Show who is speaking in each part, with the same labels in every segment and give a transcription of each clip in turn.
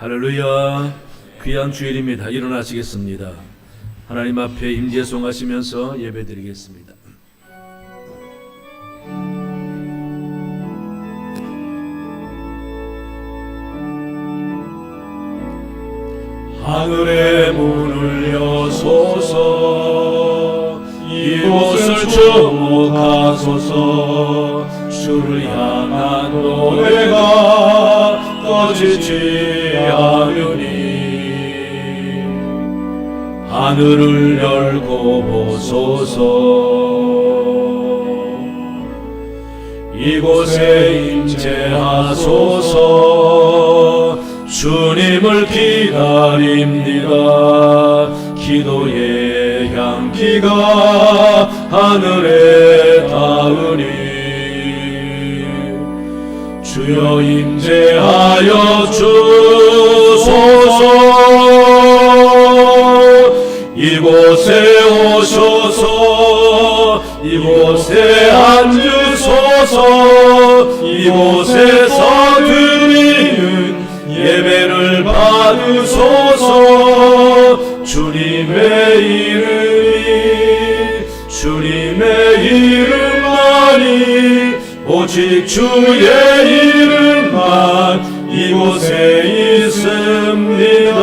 Speaker 1: 할렐루야. 귀한 주일입니다. 일어나시겠습니다. 하나님 앞에 임재송하시면서 예배드리겠습니다. 하늘의 문을 여소서, 이곳을 주목하소서. 주를 향한 노래가 꺼지지 않으니 하늘을 열고 보소서. 이곳에 임재하소서. 주님을 기다립니다. 기도의 향기가 하늘에 닿으니 주여 임재하여 주소서. 이곳에 오셔서 이곳에 앉으소서. 이곳에서 드리는 예배를 받으소서. 주님의 이름만이 오직 주의 이름만 이곳에 있습니다.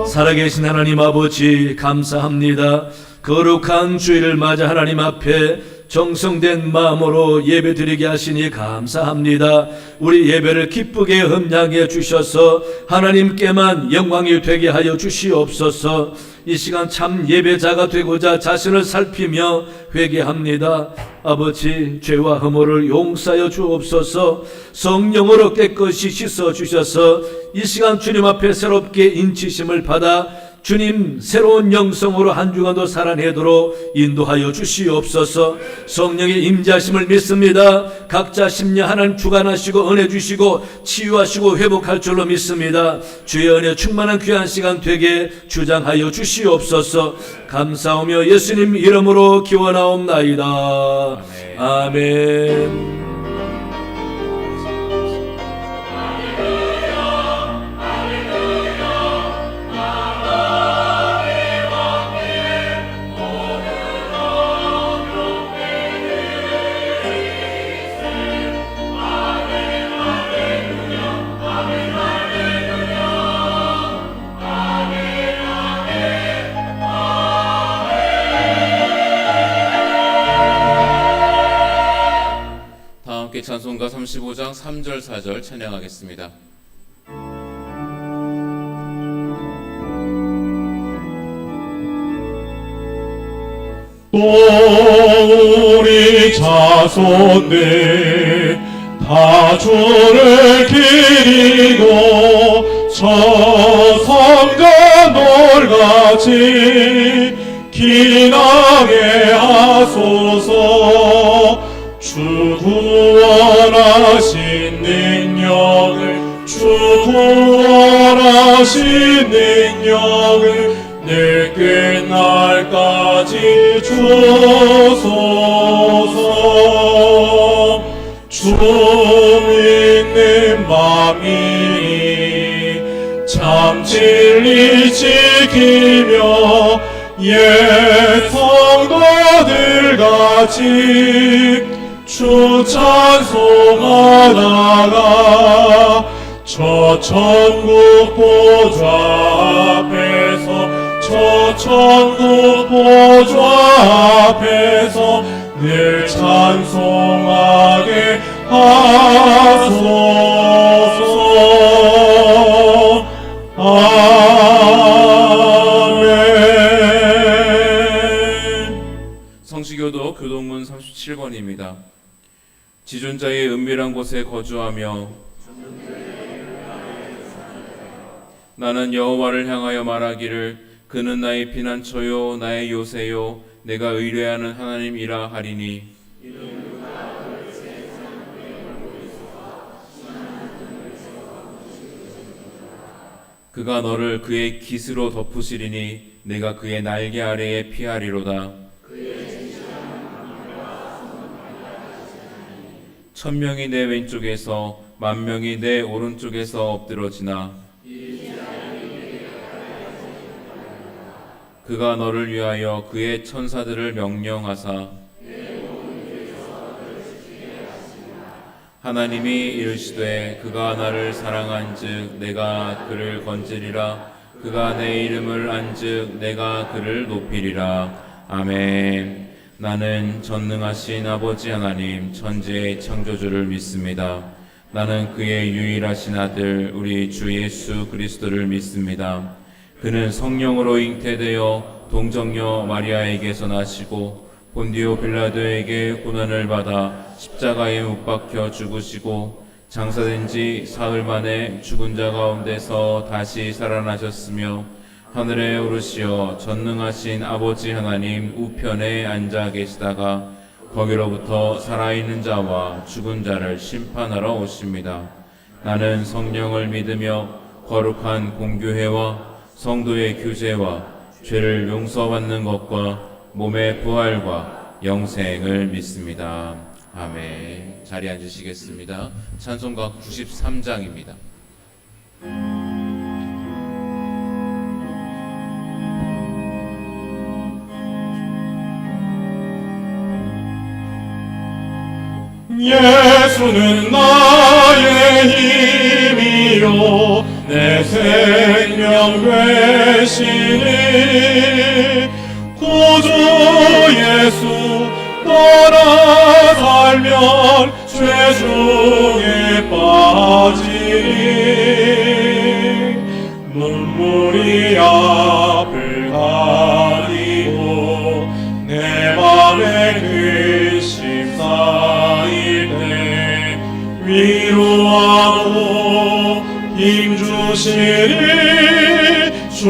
Speaker 1: 살아계신 하나님 아버지 감사합니다. 거룩한 주일을 맞아 하나님 앞에 정성된 마음으로 예배드리게 하시니 감사합니다. 우리 예배를 기쁘게 흠양해 주셔서 하나님께만 영광이 되게 하여 주시옵소서. 이 시간 참 예배자가 되고자 자신을 살피며 회개합니다. 아버지, 죄와 허물을 용서하여 주옵소서. 성령으로 깨끗이 씻어 주셔서 이 시간 주님 앞에 새롭게 인치심을 받아 주님 새로운 영성으로 한 주간도 살아내도록 인도하여 주시옵소서. 성령의 임재하심을 믿습니다. 각자 심령 하나님 주관하시고 은혜 주시고 치유하시고 회복할 줄로 믿습니다. 주의 은혜 충만한 귀한 시간 되게 주장하여 주시옵소서. 감사하며 예수님 이름으로 기원하옵나이다. 아멘.
Speaker 2: 찬송가 35장 3절 4절 찬양하겠습니다.
Speaker 3: 또 우리 자손들 다 주를 기리고 저 성전 돌같이 기나게 하소서. 주 구원하신 능력을 늘 끝날까지 주소서. 주 믿는 맘이 참 진리 지키며 옛 성도들 같이 주 찬송하다가 저 천국 보좌 앞에서 늘 찬송하게 하소서. 아멘.
Speaker 2: 성시교도 교동문 37번입니다. 지존자의 은밀한 곳에 거주하며 나는 여호와를 향하여 말하기를 그는 나의 피난처요 나의 요새요 내가 의뢰하는 하나님이라 하리니 그가 너를 그의 깃으로 덮으시리니 내가 그의 날개 아래에 피하리로다. 천명이 내 왼쪽에서 만명이 내 오른쪽에서 엎드러지나 그가 너를 위하여 그의 천사들을 명령하사 하나님이 이르시되 그가 나를 사랑한즉 내가 그를 건지리라 그가 내 이름을 안즉 내가 그를 높이리라. 아멘. 나는 전능하신 아버지 하나님 천지의 창조주를 믿습니다. 나는 그의 유일하신 아들 우리 주 예수 그리스도를 믿습니다. 그는 성령으로 잉태되어 동정녀 마리아에게서 나시고 본디오 빌라도에게 고난을 받아 십자가에 못 박혀 죽으시고 장사된 지 사흘 만에 죽은 자 가운데서 다시 살아나셨으며 하늘에 오르시어 전능하신 아버지 하나님 우편에 앉아 계시다가 거기로부터 살아있는 자와 죽은 자를 심판하러 오십니다. 나는 성령을 믿으며 거룩한 공교회와 성도의 교제와 죄를 용서받는 것과 몸의 부활과 영생을 믿습니다. 아멘. 자리에 앉으시겠습니다. 찬송가 93장입니다.
Speaker 3: 예수는 나의 힘이요 내 생명 되시니 구주 예수 떠나 살면 죄중에 빠지니 눈물이 앞을 가리고 내 맘에 근심 쌓일 때 위로하고 힘 주시니 주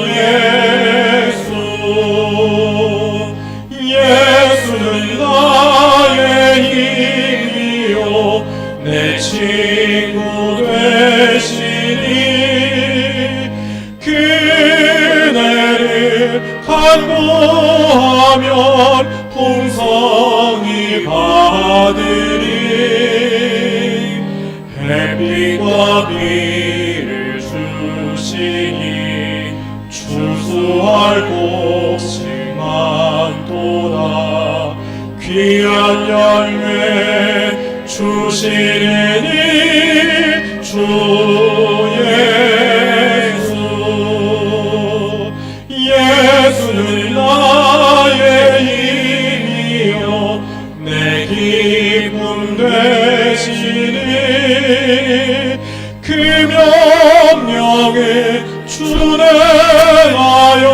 Speaker 3: 예수 예수는 나의 힘이요 내 친구 되시니 그네를 간구하면 풍성히 받으리 햇빛과 비를 주시니 추수할 곡식 많도다 귀한 열매 주시니 주 예수 예수는 나의 힘이요 내 기쁨 되시니 그 명령에 준행하여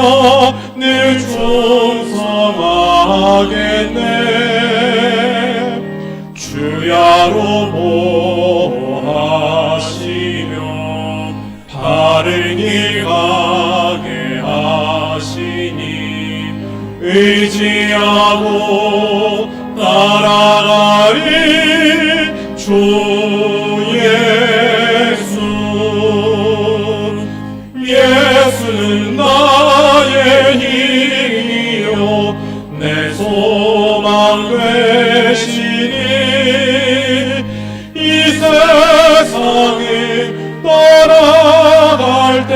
Speaker 3: 늘 충성하겠네 주야로 보호하시며 바른 길 가게 하시니 의지하고 따라가리 주 예수 예수는 나의 힘이요 내 소망 되시니 이 세상에 떠나갈 때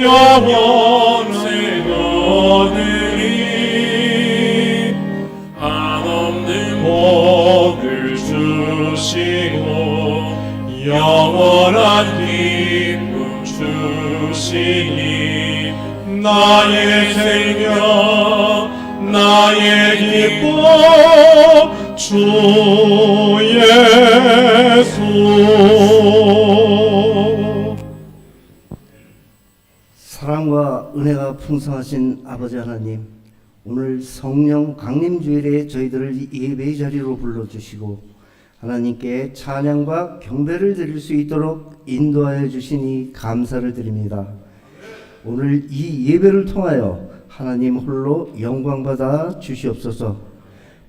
Speaker 3: 영원히 얻으리 한없는 복을 주시고 영원한 기쁨 주시니 나의 생명 나의 기쁨 주 예수
Speaker 4: 사랑과 은혜가 풍성하신 아버지 하나님, 오늘 성령 강림주일에 저희들을 예배의 자리로 불러주시고 하나님께 찬양과 경배를 드릴 수 있도록 인도하여 주시니 감사를 드립니다. 오늘 이 예배를 통하여 하나님 홀로 영광받아 주시옵소서.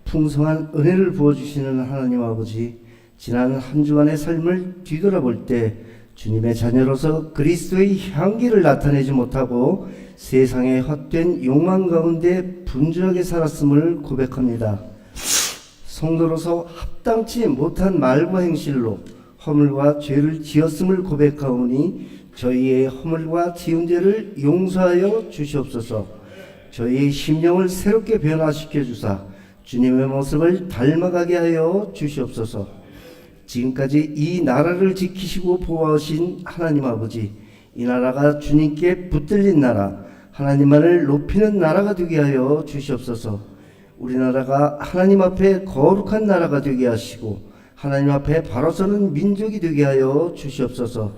Speaker 4: 풍성한 은혜를 부어주시는 하나님 아버지, 지난 한 주간의 삶을 뒤돌아볼 때 주님의 자녀로서 그리스도의 향기를 나타내지 못하고 세상의 헛된 욕망 가운데 분주하게 살았음을 고백합니다. 성도로서 합당치 못한 말과 행실로 허물과 죄를 지었음을 고백하오니 저희의 허물과 지은 죄를 용서하여 주시옵소서. 저희의 심령을 새롭게 변화시켜 주사 주님의 모습을 닮아가게 하여 주시옵소서. 지금까지 이 나라를 지키시고 보호하신 하나님 아버지, 이 나라가 주님께 붙들린 나라, 하나님만을 높이는 나라가 되게 하여 주시옵소서. 우리나라가 하나님 앞에 거룩한 나라가 되게 하시고 하나님 앞에 바로 서는 민족이 되게 하여 주시옵소서.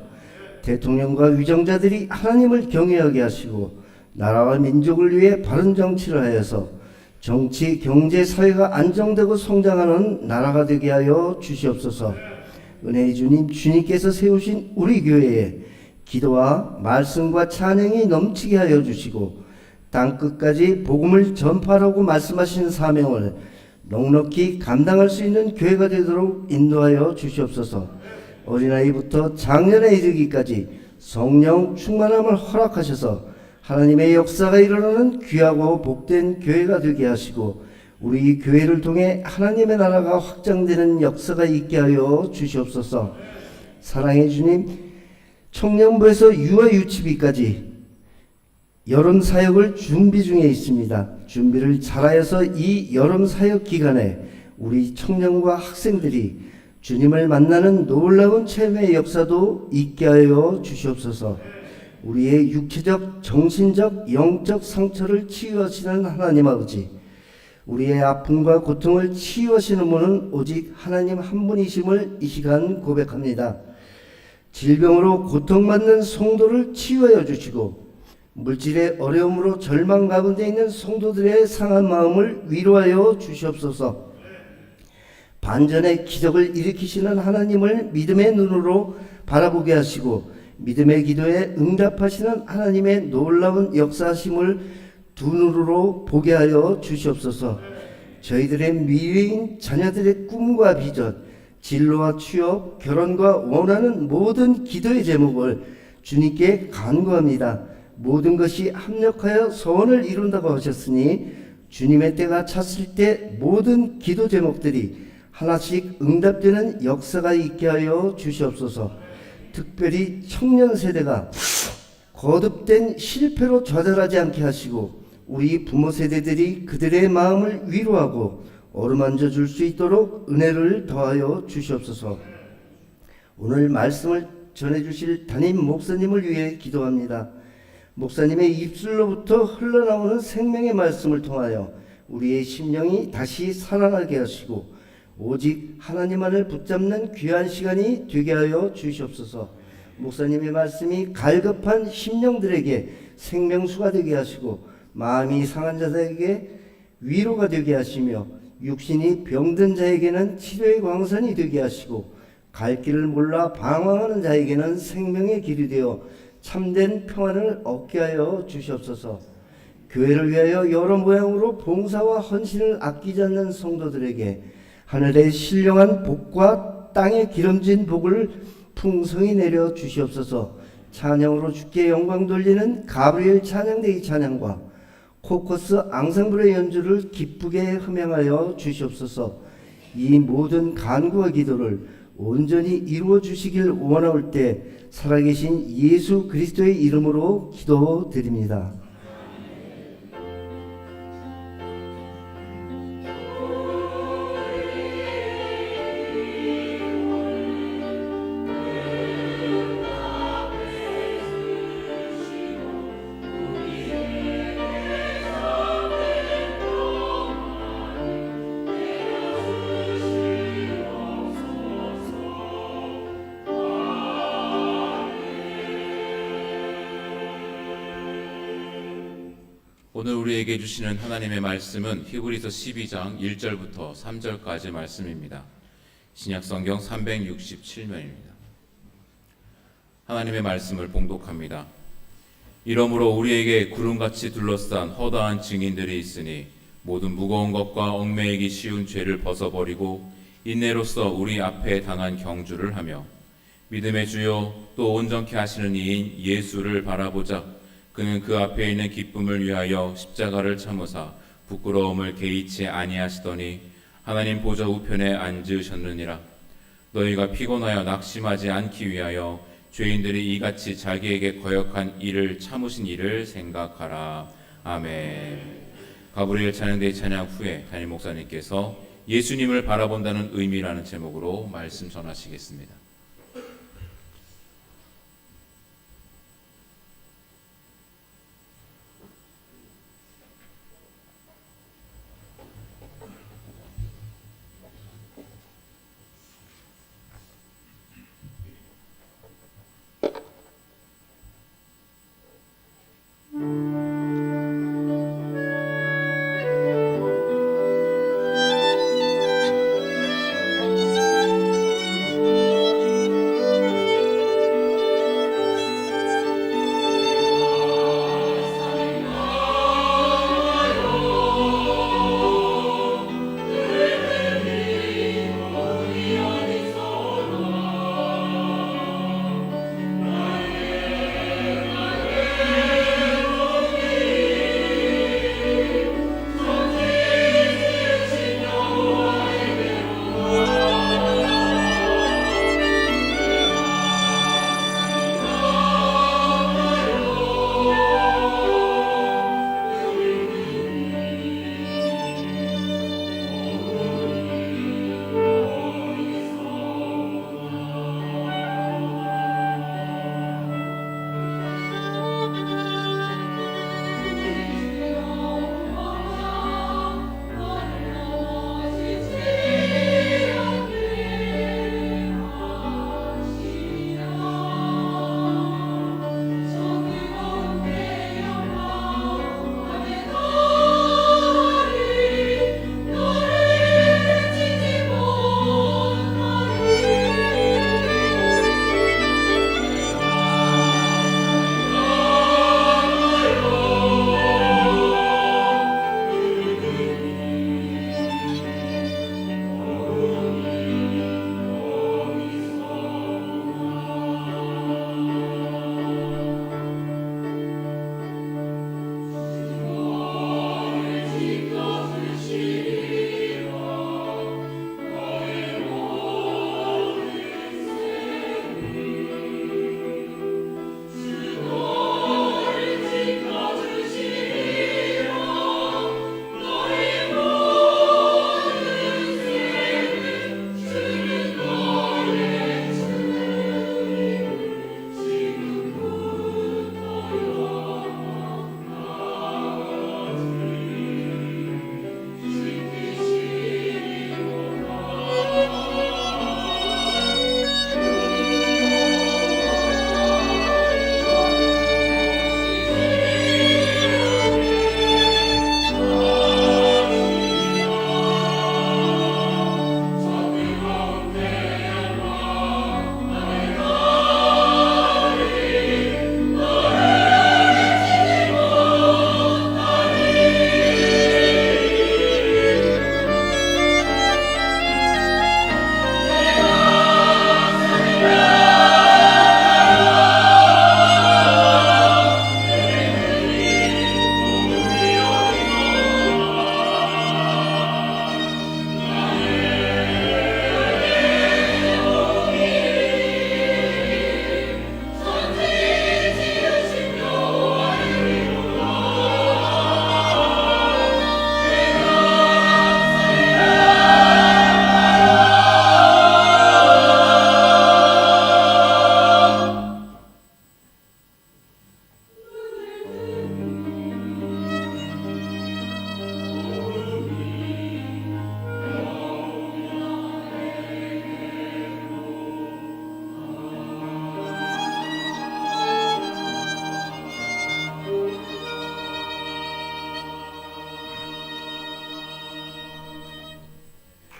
Speaker 4: 대통령과 위정자들이 하나님을 경외하게 하시고 나라와 민족을 위해 바른 정치를 하여서 정치, 경제, 사회가 안정되고 성장하는 나라가 되게 하여 주시옵소서. 은혜의 주님, 주님께서 세우신 우리 교회에 기도와 말씀과 찬양이 넘치게 하여 주시고 땅끝까지 복음을 전파하라고 말씀하신 사명을 넉넉히 감당할 수 있는 교회가 되도록 인도하여 주시옵소서. 어린아이부터 장년에 이르기까지 성령 충만함을 허락하셔서 하나님의 역사가 일어나는 귀하고 복된 교회가 되게 하시고 우리 교회를 통해 하나님의 나라가 확장되는 역사가 있게 하여 주시옵소서. 사랑의 주님, 청년부에서 유아 유치비까지 여름 사역을 준비 중에 있습니다. 준비를 잘하여서 이 여름 사역 기간에 우리 청년과 학생들이 주님을 만나는 놀라운 체험의 역사도 있게 하여 주시옵소서. 우리의 육체적, 정신적, 영적 상처를 치유하시는 하나님 아버지, 우리의 아픔과 고통을 치유하시는 분은 오직 하나님 한 분이심을 이 시간 고백합니다. 질병으로 고통받는 성도를 치유하여 주시고 물질의 어려움으로 절망 가운데 있는 성도들의 상한 마음을 위로하여 주시옵소서. 반전의 기적을 일으키시는 하나님을 믿음의 눈으로 바라보게 하시고 믿음의 기도에 응답하시는 하나님의 놀라운 역사하심을 두 눈으로 보게 하여 주시옵소서. 저희들의 미래인 자녀들의 꿈과 비전, 진로와 취업, 결혼과 원하는 모든 기도의 제목을 주님께 간구합니다. 모든 것이 합력하여 소원을 이룬다고 하셨으니 주님의 때가 찼을 때 모든 기도 제목들이 하나씩 응답되는 역사가 있게 하여 주시옵소서. 특별히 청년 세대가 거듭된 실패로 좌절하지 않게 하시고 우리 부모 세대들이 그들의 마음을 위로하고 어루만져 줄 수 있도록 은혜를 더하여 주시옵소서. 오늘 말씀을 전해주실 담임 목사님을 위해 기도합니다. 목사님의 입술로부터 흘러나오는 생명의 말씀을 통하여 우리의 심령이 다시 살아나게 하시고 오직 하나님만을 붙잡는 귀한 시간이 되게 하여 주시옵소서. 목사님의 말씀이 갈급한 심령들에게 생명수가 되게 하시고 마음이 상한 자들에게 위로가 되게 하시며 육신이 병든 자에게는 치료의 광선이 되게 하시고 갈 길을 몰라 방황하는 자에게는 생명의 길이 되어 참된 평안을 얻게 하여 주시옵소서. 교회를 위하여 여러 모양으로 봉사와 헌신을 아끼지 않는 성도들에게 하늘의 신령한 복과 땅에 기름진 복을 풍성히 내려 주시옵소서. 찬양으로 주께 영광 돌리는 가브리엘 찬양대의 찬양과 코커스 앙상블의 연주를 기쁘게 흠양하여 주시옵소서. 이 모든 간구와 기도를 온전히 이루어 주시길 원하올 때 살아계신 예수 그리스도의 이름으로 기도드립니다.
Speaker 2: 오늘 우리에게 주시는 하나님의 말씀은 히브리서 12장 1절부터 3절까지 말씀입니다. 신약성경 367면입니다. 하나님의 말씀을 봉독합니다. 이러므로 우리에게 구름같이 둘러싼 허다한 증인들이 있으니 모든 무거운 것과 얽매이기 쉬운 죄를 벗어버리고 인내로써 우리 앞에 당한 경주를 하며 믿음의 주요 또 온전케 하시는 이인 예수를 바라보자. 그는 그 앞에 있는 기쁨을 위하여 십자가를 참으사 부끄러움을 개의치 아니하시더니 하나님 보좌 우편에 앉으셨느니라. 너희가 피곤하여 낙심하지 않기 위하여 죄인들이 이같이 자기에게 거역한 일을 참으신 일을 생각하라. 아멘. 가브리엘 찬양대 찬양 후에 담임 목사님께서 예수님을 바라본다는 의미라는 제목으로 말씀 전하시겠습니다.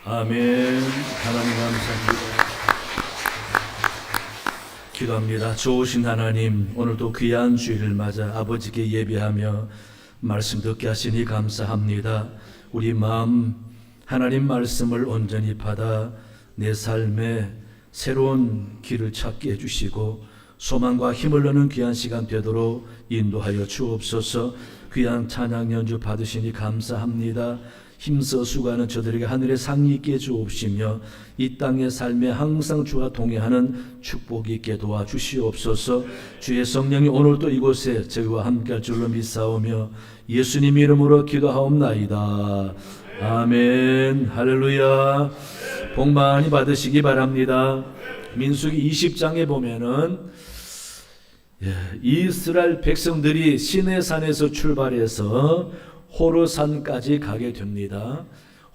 Speaker 1: 아멘. 하나님 감사합니다. 기도합니다. 좋으신 하나님, 오늘도 귀한 주일을 맞아 아버지께 예배하며 말씀 듣게 하시니 감사합니다. 우리 마음 하나님 말씀을 온전히 받아 내 삶에 새로운 길을 찾게 해주시고 소망과 힘을 얻는 귀한 시간 되도록 인도하여 주옵소서. 귀한 찬양 연주 받으시니 감사합니다. 힘써 수고하는 저들에게 하늘의 상이 있게 주옵시며 이 땅의 삶에 항상 주와 동행하는 축복이 있게 도와주시옵소서. 주의 성령이 오늘도 이곳에 저희와 함께할 줄로 믿사오며 예수님 이름으로 기도하옵나이다. 아멘. 할렐루야. 복 많이 받으시기 바랍니다. 민수기 20장에 보면은 이스라엘 백성들이 시내산에서 출발해서 호르산까지 가게 됩니다.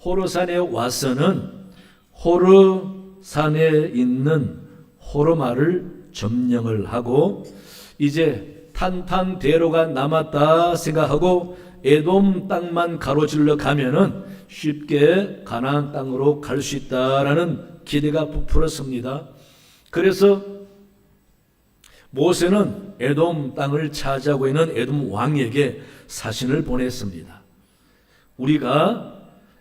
Speaker 1: 호르산에 와서는 호르산에 있는 호르마를 점령을 하고 이제 탄탄대로가 남았다 생각하고 에돔 땅만 가로질러 가면은 쉽게 가나안 땅으로 갈 수 있다라는 기대가 부풀었습니다. 그래서 모세는 에돔 땅을 차지하고 있는 에돔 왕에게 사신을 보냈습니다. 우리가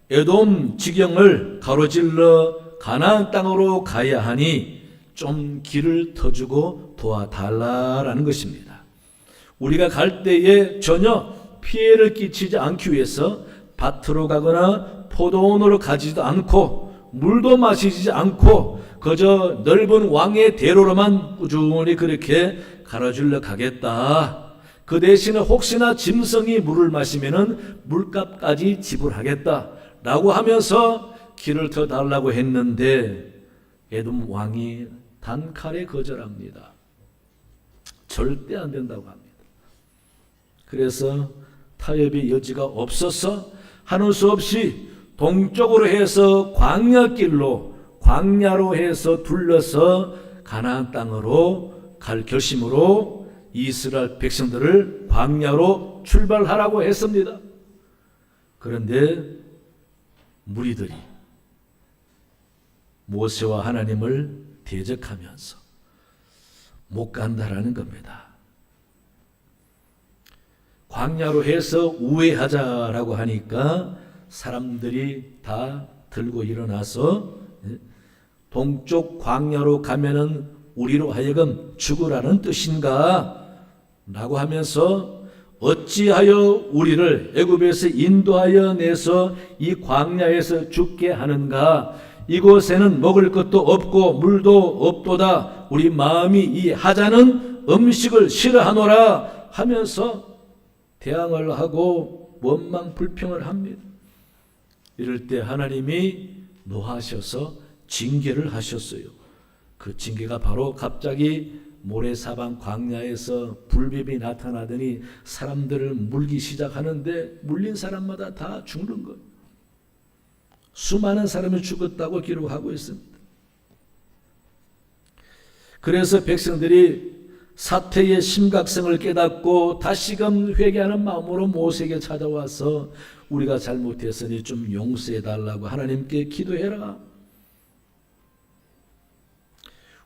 Speaker 1: 에돔 지경을 가로질러 가나안 땅으로 가야 하니 좀 길을 터주고 도와달라라는 것입니다. 우리가 갈 때에 전혀 피해를 끼치지 않기 위해서 밭으로 가거나 포도원으로 가지도 않고 물도 마시지 않고 그저 넓은 왕의 대로로만 꾸준히 그렇게 가로질러 가겠다. 그 대신에 혹시나 짐승이 물을 마시면은 물값까지 지불하겠다 라고 하면서 길을 터 달라고 했는데 에돔 왕이 단칼에 거절합니다. 절대 안 된다고 합니다. 그래서 타협의 여지가 없어서 하는 수 없이 동쪽으로 해서 광야로 해서 둘러서 가나안 땅으로 갈 결심으로 이스라엘 백성들을 광야로 출발하라고 했습니다. 그런데 무리들이 모세와 하나님을 대적하면서 못 간다라는 겁니다. 광야로 해서 우회하자라고 하니까 사람들이 다 들고 일어나서 동쪽 광야로 가면은 우리로 하여금 죽으라는 뜻인가? 라고 하면서 어찌하여 우리를 애굽에서 인도하여 내서 이 광야에서 죽게 하는가? 이곳에는 먹을 것도 없고 물도 없도다. 우리 마음이 이 하자는 음식을 싫어하노라 하면서 대항을 하고 원망 불평을 합니다. 이럴 때 하나님이 노하셔서 징계를 하셨어요. 그 징계가 바로 갑자기 모래사방 광야에서 불뱀이 나타나더니 사람들을 물기 시작하는데 물린 사람마다 다 죽는 거예요. 수많은 사람이 죽었다고 기록하고 있습니다. 그래서 백성들이 사태의 심각성을 깨닫고 다시금 회개하는 마음으로 모세에게 찾아와서 우리가 잘못했으니 좀 용서해달라고 하나님께 기도해라.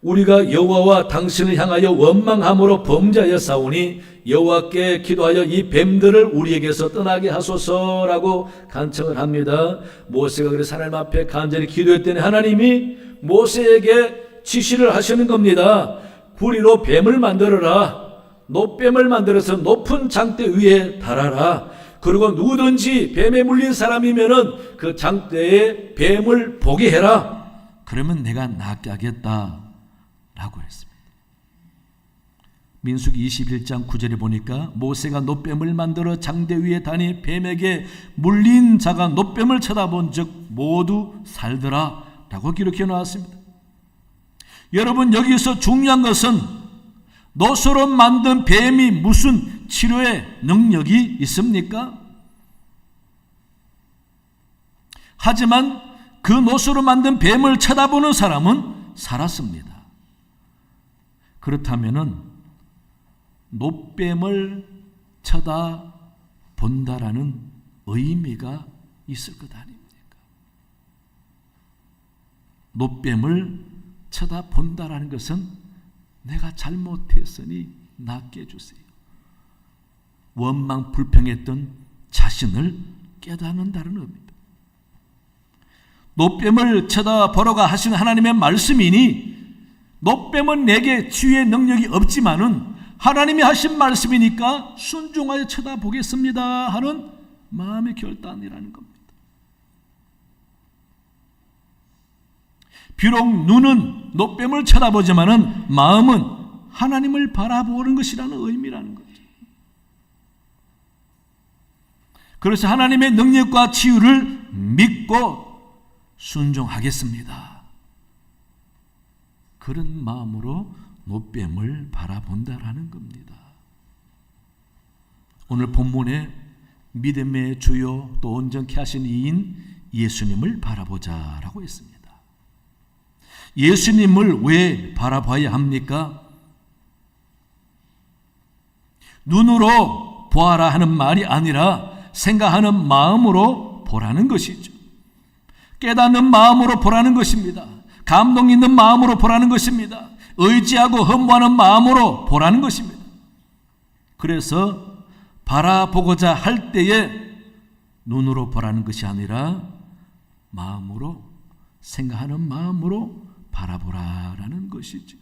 Speaker 1: 우리가 여호와와 당신을 향하여 원망함으로 범죄하여 싸우니 여호와께 기도하여 이 뱀들을 우리에게서 떠나게 하소서라고 간청을 합니다. 모세가 그래서 하나님 앞에 간절히 기도했더니 하나님이 모세에게 지시를 하시는 겁니다. 구리로 뱀을 만들어라. 노뱀을 만들어서 높은 장대 위에 달아라. 그리고 누구든지 뱀에 물린 사람이면은 그 장대에 뱀을 보게 해라. 그러면 내가 낫게 하겠다 라고 했습니다. 민수기 21장 9절에 보니까 모세가 노뱀을 만들어 장대 위에 다니 뱀에게 물린 자가 노뱀을 쳐다본 즉 모두 살더라 라고 기록해 놓았습니다. 여러분, 여기서 중요한 것은 노소로 만든 뱀이 무슨 치료의 능력이 있습니까? 하지만 그 노소로 만든 뱀을 쳐다보는 사람은 살았습니다. 그렇다면은 노뱀을 쳐다본다라는 의미가 있을 것 아닙니까? 노뱀을 쳐다본다라는 것은 내가 잘못했으니 낫게 해주세요. 원망 불평했던 자신을 깨닫는다는 의미입니다. 노뱀을 쳐다보러가 하신 하나님의 말씀이니 노뱀은 내게 치유의 능력이 없지만은 하나님이 하신 말씀이니까 순종하여 쳐다보겠습니다 하는 마음의 결단이라는 겁니다. 비록 눈은 노뱀을 쳐다보지만은 마음은 하나님을 바라보는 것이라는 의미라는 거죠. 그래서 하나님의 능력과 치유를 믿고 순종하겠습니다. 그런 마음으로 노뱀을 바라본다라는 겁니다. 오늘 본문에 믿음의 주요 또 온전케 하신 이인 예수님을 바라보자라고 했습니다. 예수님을 왜 바라봐야 합니까? 눈으로 보아라 하는 말이 아니라 생각하는 마음으로 보라는 것이죠. 깨닫는 마음으로 보라는 것입니다. 감동 있는 마음으로 보라는 것입니다. 의지하고 흠모하는 마음으로 보라는 것입니다. 그래서 바라보고자 할 때에 눈으로 보라는 것이 아니라 마음으로, 생각하는 마음으로 바라보라라는 것이죠.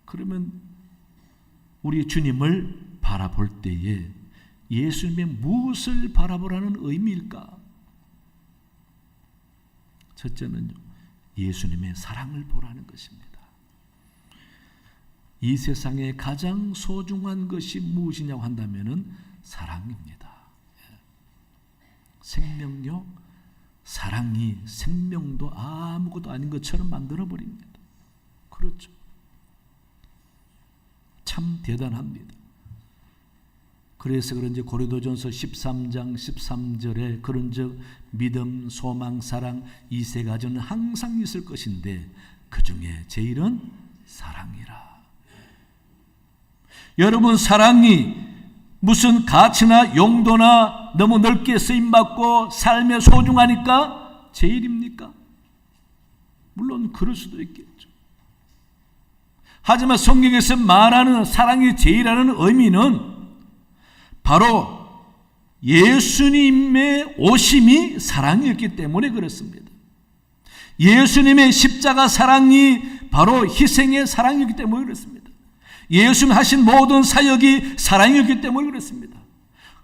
Speaker 1: 그러면 우리 주님을 바라볼 때에 예수님의 무엇을 바라보라는 의미일까? 첫째는요, 예수님의 사랑을 보라는 것입니다. 이 세상에 가장 소중한 것이 무엇이냐고 한다면 사랑입니다. 생명력, 사랑이 생명도 아무것도 아닌 것처럼 만들어버립니다. 그렇죠. 참 대단합니다. 그래서 그런지 고린도전서 13장 13절에 그런즉 믿음, 소망, 사랑 이 세 가지는 항상 있을 것인데 그 중에 제일은 사랑이라. 여러분, 사랑이 무슨 가치나 용도나 너무 넓게 쓰임받고 삶에 소중하니까 제일입니까? 물론 그럴 수도 있겠죠. 하지만 성경에서 말하는 사랑이 제일이라는 의미는 바로 예수님의 오심이 사랑이었기 때문에 그렇습니다. 예수님의 십자가 사랑이 바로 희생의 사랑이었기 때문에 그렇습니다. 예수님 하신 모든 사역이 사랑이었기 때문에 그렇습니다.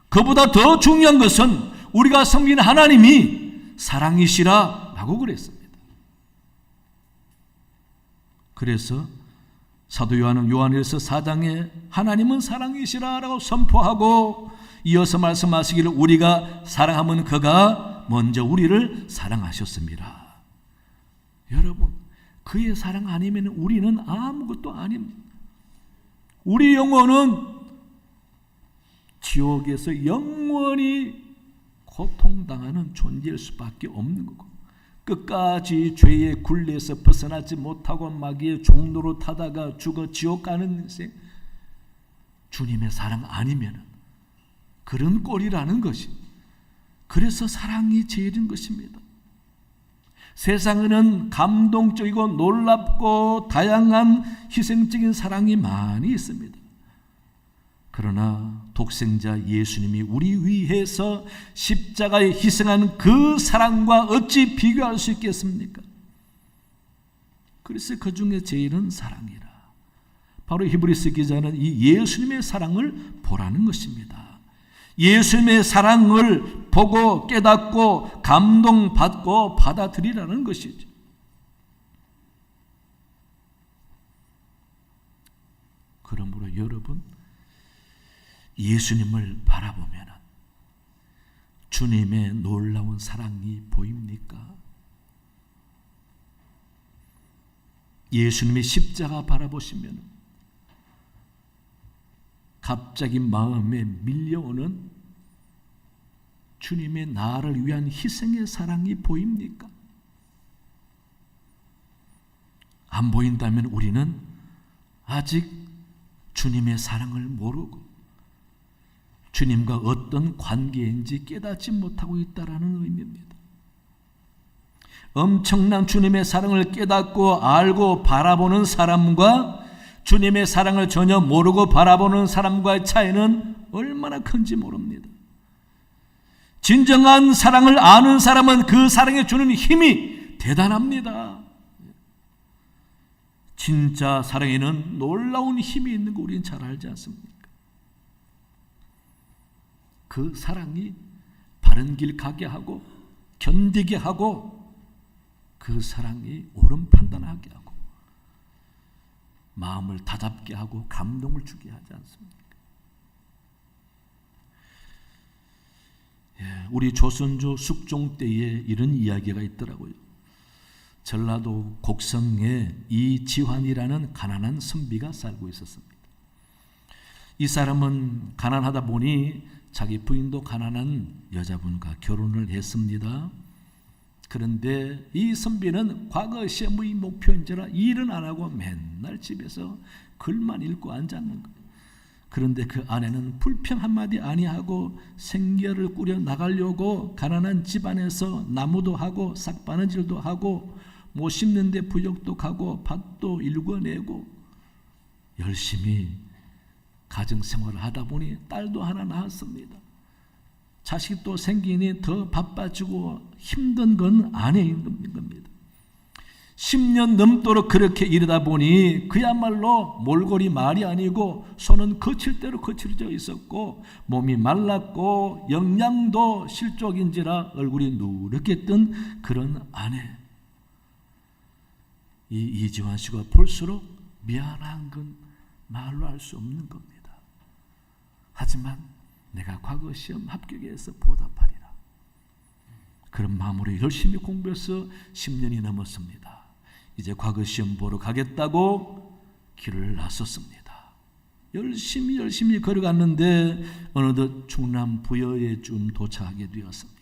Speaker 1: 그보다 더 중요한 것은 우리가 섬기는 하나님이 사랑이시라라고 그랬습니다. 그래서 사도 요한은 요한일서 4장에 하나님은 사랑이시라라고 선포하고 이어서 말씀하시기를 우리가 사랑하면 그가 먼저 우리를 사랑하셨습니다. 여러분, 그의 사랑 아니면 우리는 아무것도 아닙니다. 우리 영혼은 지옥에서 영원히 고통당하는 존재일 수밖에 없는 거고, 끝까지 죄의 굴레에서 벗어나지 못하고 마귀의 종로로 타다가 죽어 지옥 가는 인생, 주님의 사랑 아니면 그런 꼴이라는 것이. 그래서 사랑이 제일인 것입니다. 세상에는 감동적이고 놀랍고 다양한 희생적인 사랑이 많이 있습니다. 그러나 독생자 예수님이 우리 위해서 십자가에 희생한 그 사랑과 어찌 비교할 수 있겠습니까? 그래서 그 중에 제일은 사랑이라. 바로 히브리서 기자는 이 예수님의 사랑을 보라는 것입니다. 예수님의 사랑을 보고 깨닫고 감동받고 받아들이라는 것이죠. 그러므로 여러분, 예수님을 바라보면 주님의 놀라운 사랑이 보입니까? 예수님의 십자가 바라보시면 갑자기 마음에 밀려오는 주님의 나를 위한 희생의 사랑이 보입니까? 안 보인다면 우리는 아직 주님의 사랑을 모르고 주님과 어떤 관계인지 깨닫지 못하고 있다라는 의미입니다. 엄청난 주님의 사랑을 깨닫고 알고 바라보는 사람과 주님의 사랑을 전혀 모르고 바라보는 사람과의 차이는 얼마나 큰지 모릅니다. 진정한 사랑을 아는 사람은 그 사랑에 주는 힘이 대단합니다. 진짜 사랑에는 놀라운 힘이 있는 거 우리는 잘 알지 않습니까? 그 사랑이 바른 길 가게 하고 견디게 하고 그 사랑이 옳은 판단하게 하고 마음을 다잡게 하고 감동을 주게 하지 않습니까? 우리 조선조 숙종 때에 이런 이야기가 있더라고요. 전라도 곡성에 이지환이라는 가난한 선비가 살고 있었습니다. 이 사람은 가난하다 보니 자기 부인도 가난한 여자분과 결혼을 했습니다. 그런데 이 선비는 과거 시험의 목표인지라 일은 안 하고 맨날 집에서 글만 읽고 앉았는 거예요. 그런데 그 아내는 불평 한마디 아니하고 생계를 꾸려 나가려고 가난한 집안에서 나무도 하고 싹바느질도 하고 못 심는데 부역도 가고 밭도 일궈내고 열심히 가정생활을 하다 보니 딸도 하나 낳았습니다. 자식도 생기니 더 바빠지고 힘든 건 아내인 겁니다. 10년 넘도록 그렇게 이르다 보니 그야말로 몰골이 말이 아니고 손은 거칠 대로 거칠어져 있었고 몸이 말랐고 영양도 실족인지라 얼굴이 누렇게 뜬 그런 아내. 이 이지환 씨가 볼수록 미안한 건 말로 할 수 없는 겁니다. 하지만 내가 과거 시험 합격해서 보답하리라. 그런 마음으로 열심히 공부해서 10년이 넘었습니다. 이제 과거 시험 보러 가겠다고 길을 나섰습니다. 열심히 걸어갔는데 어느덧 충남 부여에 좀 도착하게 되었습니다.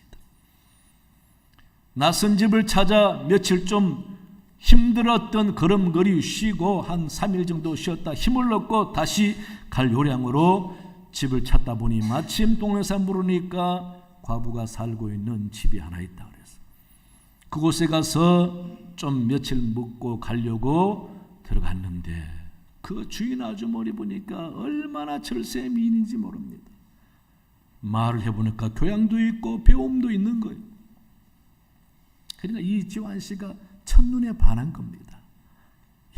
Speaker 1: 낯선 집을 찾아 며칠 좀 힘들었던 걸음걸이 쉬고 한 3일 정도 쉬었다 힘을 얻고 다시 갈 요량으로 집을 찾다 보니 마침 동네에서 물으니까 과부가 살고 있는 집이 하나 있다 그랬어. 그곳에 가서 좀 며칠 묵고 가려고 들어갔는데 그 주인 아주머니 보니까 얼마나 절세 미인인지 모릅니다. 말을 해보니까 교양도 있고 배움도 있는 거예요. 그러니까 이지환 씨가 첫눈에 반한 겁니다.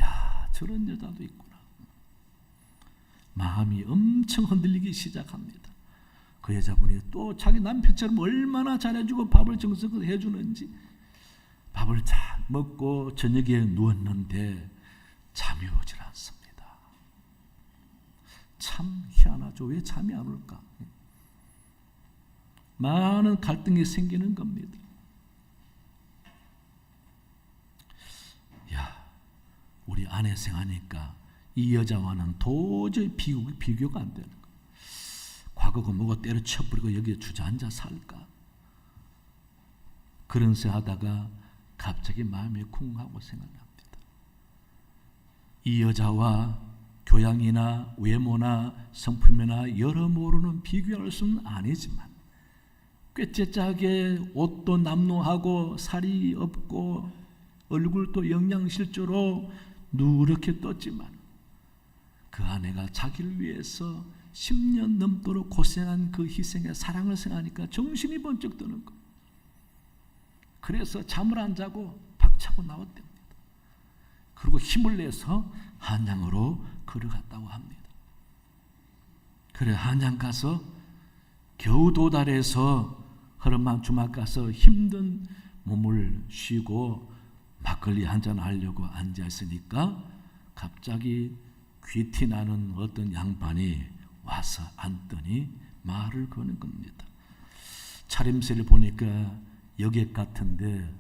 Speaker 1: 야, 저런 여자도 있구나. 마음이 엄청 흔들리기 시작합니다. 그 여자분이 또 자기 남편처럼 얼마나 잘해주고 밥을 정성껏 해주는지 밥을 잘 먹고 저녁에 누웠는데 잠이 오질 않습니다. 참 희한하죠. 왜 잠이 안 올까? 많은 갈등이 생기는 겁니다. 우리 아내 생하니까 이 여자와는 도저히 비교가 안 되는 거예요. 과거가 뭐가 때려쳐버리고 여기에 주저앉아 살까? 그런 새 하다가 갑자기 마음이 쿵하고 생각납니다. 이 여자와 교양이나 외모나 성품이나 여러모로는 비교할 수는 아니지만 꾀째짜게 옷도 남루하고 살이 없고 얼굴도 영양실조로 누렇게 떴지만 그 아내가 자기를 위해서 10년 넘도록 고생한 그 희생의 사랑을 생각하니까 정신이 번쩍 드는 거예요. 그래서 잠을 안 자고 박차고 나왔답니다. 그리고 힘을 내서 한양으로 걸어갔다고 합니다. 그래 한양 가서 겨우 도달해서 허름한 주막 가서 힘든 몸을 쉬고 막걸리 한잔 하려고 앉아있으니까 갑자기 귀티 나는 어떤 양반이 와서 앉더니 말을 거는 겁니다. 차림새를 보니까 여객 같은데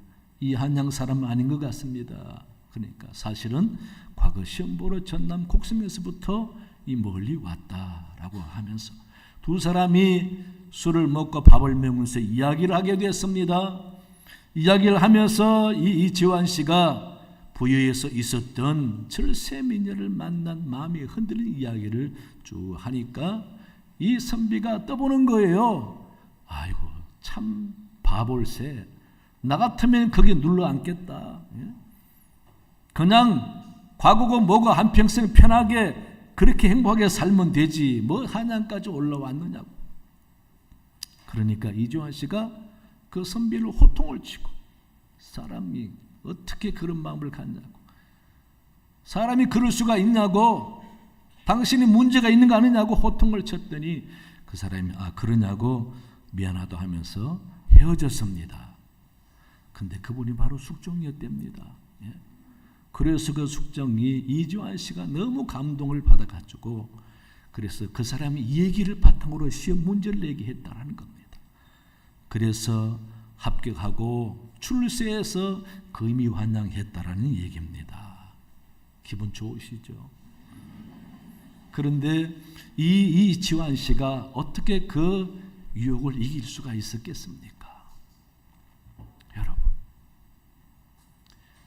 Speaker 1: 이 한양 사람 아닌 것 같습니다. 그러니까 사실은 과거 시험 보러 전남 곡성에서부터 이 멀리 왔다라고 하면서 두 사람이 술을 먹고 밥을 먹으면서 이야기를 하게 됐습니다. 이야기를 하면서 이 이지환 씨가 부여에서 있었던 절세 미녀를 만난 마음이 흔들린 이야기를 쭉 하니까 이 선비가 떠보는 거예요. 아이고 참 바볼세. 나 같으면 거기 눌러 앉겠다. 그냥 과거고 뭐고 한평생 편하게 그렇게 행복하게 살면 되지 뭐 한양까지 올라왔느냐고. 그러니까 이지환 씨가 그 선비를 호통을 치고 사람이 어떻게 그런 마음을 갖냐고. 사람이 그럴 수가 있냐고. 당신이 문제가 있는 거 아니냐고 호통을 쳤더니 그 사람이 그러냐고 미안하다 하면서 헤어졌습니다. 근데 그분이 바로 숙종이었답니다. 예. 그래서 그 숙종이 이주환 씨가 너무 감동을 받아가지고 그래서 그 사람이 이 얘기를 바탕으로 시험 문제를 내게 했다는 겁니다. 그래서 합격하고 출세해서 금이환영했다라는 얘기입니다. 기분 좋으시죠? 그런데 이 지환 씨가 어떻게 그 유혹을 이길 수가 있었겠습니까? 여러분,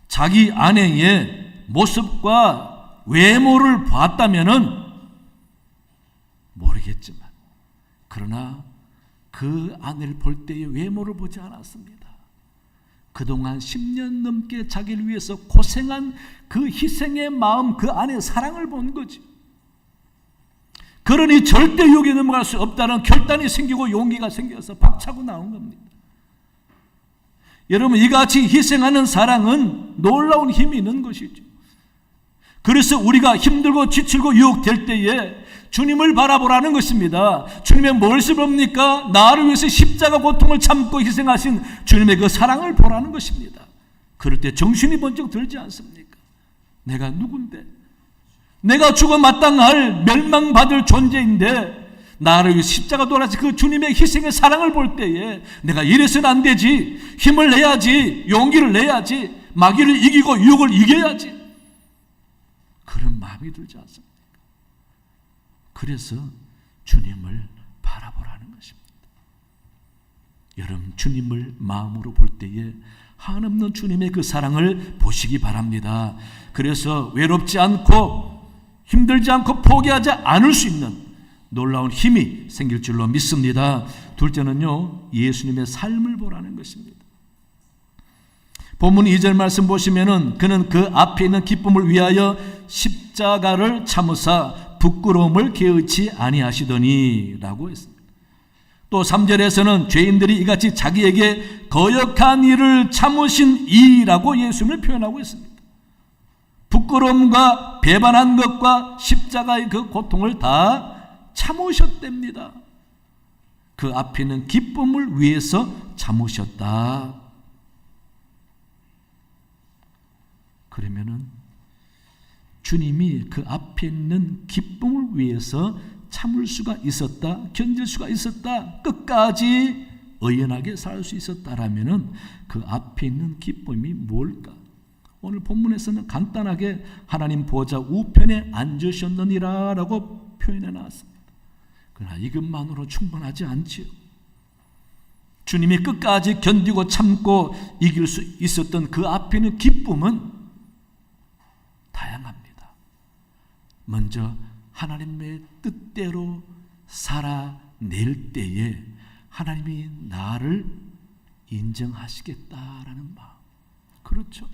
Speaker 1: 자기 아내의 모습과 외모를 봤다면은 모르겠지만, 그러나 그 아내를 볼 때의 외모를 보지 않았습니다. 그동안 10년 넘게 자기를 위해서 고생한 그 희생의 마음, 그 안에 사랑을 본 거지. 그러니 절대 유혹에 넘어갈 수 없다는 결단이 생기고 용기가 생겨서 박차고 나온 겁니다. 여러분, 이같이 희생하는 사랑은 놀라운 힘이 있는 것이죠. 그래서 우리가 힘들고 지치고 유혹될 때에 주님을 바라보라는 것입니다. 주님의 무엇을 봅니까? 나를 위해서 십자가 고통을 참고 희생하신 주님의 그 사랑을 보라는 것입니다. 그럴 때 정신이 번쩍 들지 않습니까? 내가 누군데? 내가 죽어 마땅할 멸망받을 존재인데 나를 위해 십자가 돌아서 그 주님의 희생의 사랑을 볼 때에 내가 이래서는 안 되지, 힘을 내야지, 용기를 내야지, 마귀를 이기고 유혹을 이겨야지, 그런 마음이 들지 않습니까? 그래서 주님을 바라보라는 것입니다. 여러분, 주님을 마음으로 볼 때에 한없는 주님의 그 사랑을 보시기 바랍니다. 그래서 외롭지 않고 힘들지 않고 포기하지 않을 수 있는 놀라운 힘이 생길 줄로 믿습니다. 둘째는요, 예수님의 삶을 보라는 것입니다. 본문 2절 말씀 보시면은 그는 그 앞에 있는 기쁨을 위하여 십자가를 참으사 부끄러움을 개의치 아니하시더니 라고 했습니다. 또 3절에서는 죄인들이 이같이 자기에게 거역한 일을 참으신 이라고 예수님을 표현하고 있습니다. 부끄러움과 배반한 것과 십자가의 그 고통을 다 참으셨답니다. 그 앞에 있는 기쁨을 위해서 참으셨다. 그러면은 주님이 그 앞에 있는 기쁨을 위해서 참을 수가 있었다, 견딜 수가 있었다, 끝까지 의연하게 살 수 있었다라면은 그 앞에 있는 기쁨이 뭘까? 오늘 본문에서는 간단하게 하나님 보좌 우편에 앉으셨느니라 라고 표현해 놨습니다. 그러나 이것만으로 충분하지 않지요. 주님이 끝까지 견디고 참고 이길 수 있었던 그 앞에 있는 기쁨은 다양합니다. 먼저 하나님의 뜻대로 살아낼 때에 하나님이 나를 인정하시겠다라는 마음. 그렇죠.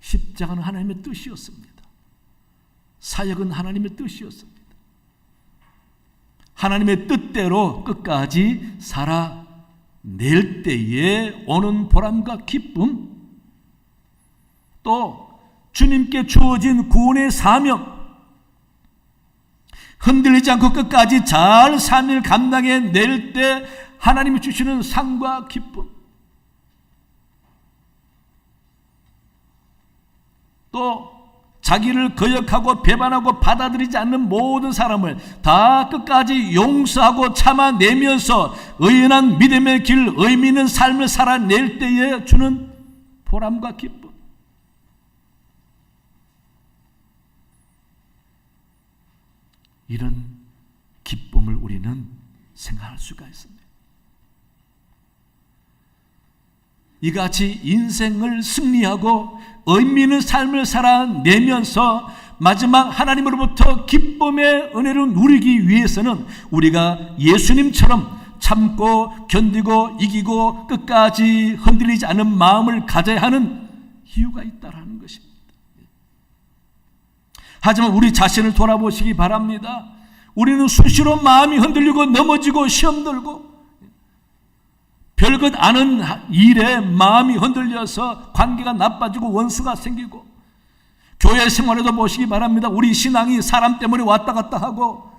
Speaker 1: 십자가는 하나님의 뜻이었습니다. 사역은 하나님의 뜻이었습니다. 하나님의 뜻대로 끝까지 살아낼 때에 오는 보람과 기쁨, 또 주님께 주어진 구원의 사명, 흔들리지 않고 끝까지 잘 삶을 감당해낼 때 하나님이 주시는 상과 기쁨, 또 자기를 거역하고 배반하고 받아들이지 않는 모든 사람을 다 끝까지 용서하고 참아내면서 의연한 믿음의 길, 의미 있는 삶을 살아낼 때에 주는 보람과 기쁨. 이런 기쁨을 우리는 생각할 수가 있습니다. 이같이 인생을 승리하고 의미 있는 삶을 살아내면서 마지막 하나님으로부터 기쁨의 은혜를 누리기 위해서는 우리가 예수님처럼 참고 견디고 이기고 끝까지 흔들리지 않은 마음을 가져야 하는 이유가 있다라는 것입니다. 하지만 우리 자신을 돌아보시기 바랍니다. 우리는 수시로 마음이 흔들리고 넘어지고 시험 들고 별것 아는 일에 마음이 흔들려서 관계가 나빠지고 원수가 생기고, 교회 생활에도 보시기 바랍니다. 우리 신앙이 사람 때문에 왔다 갔다 하고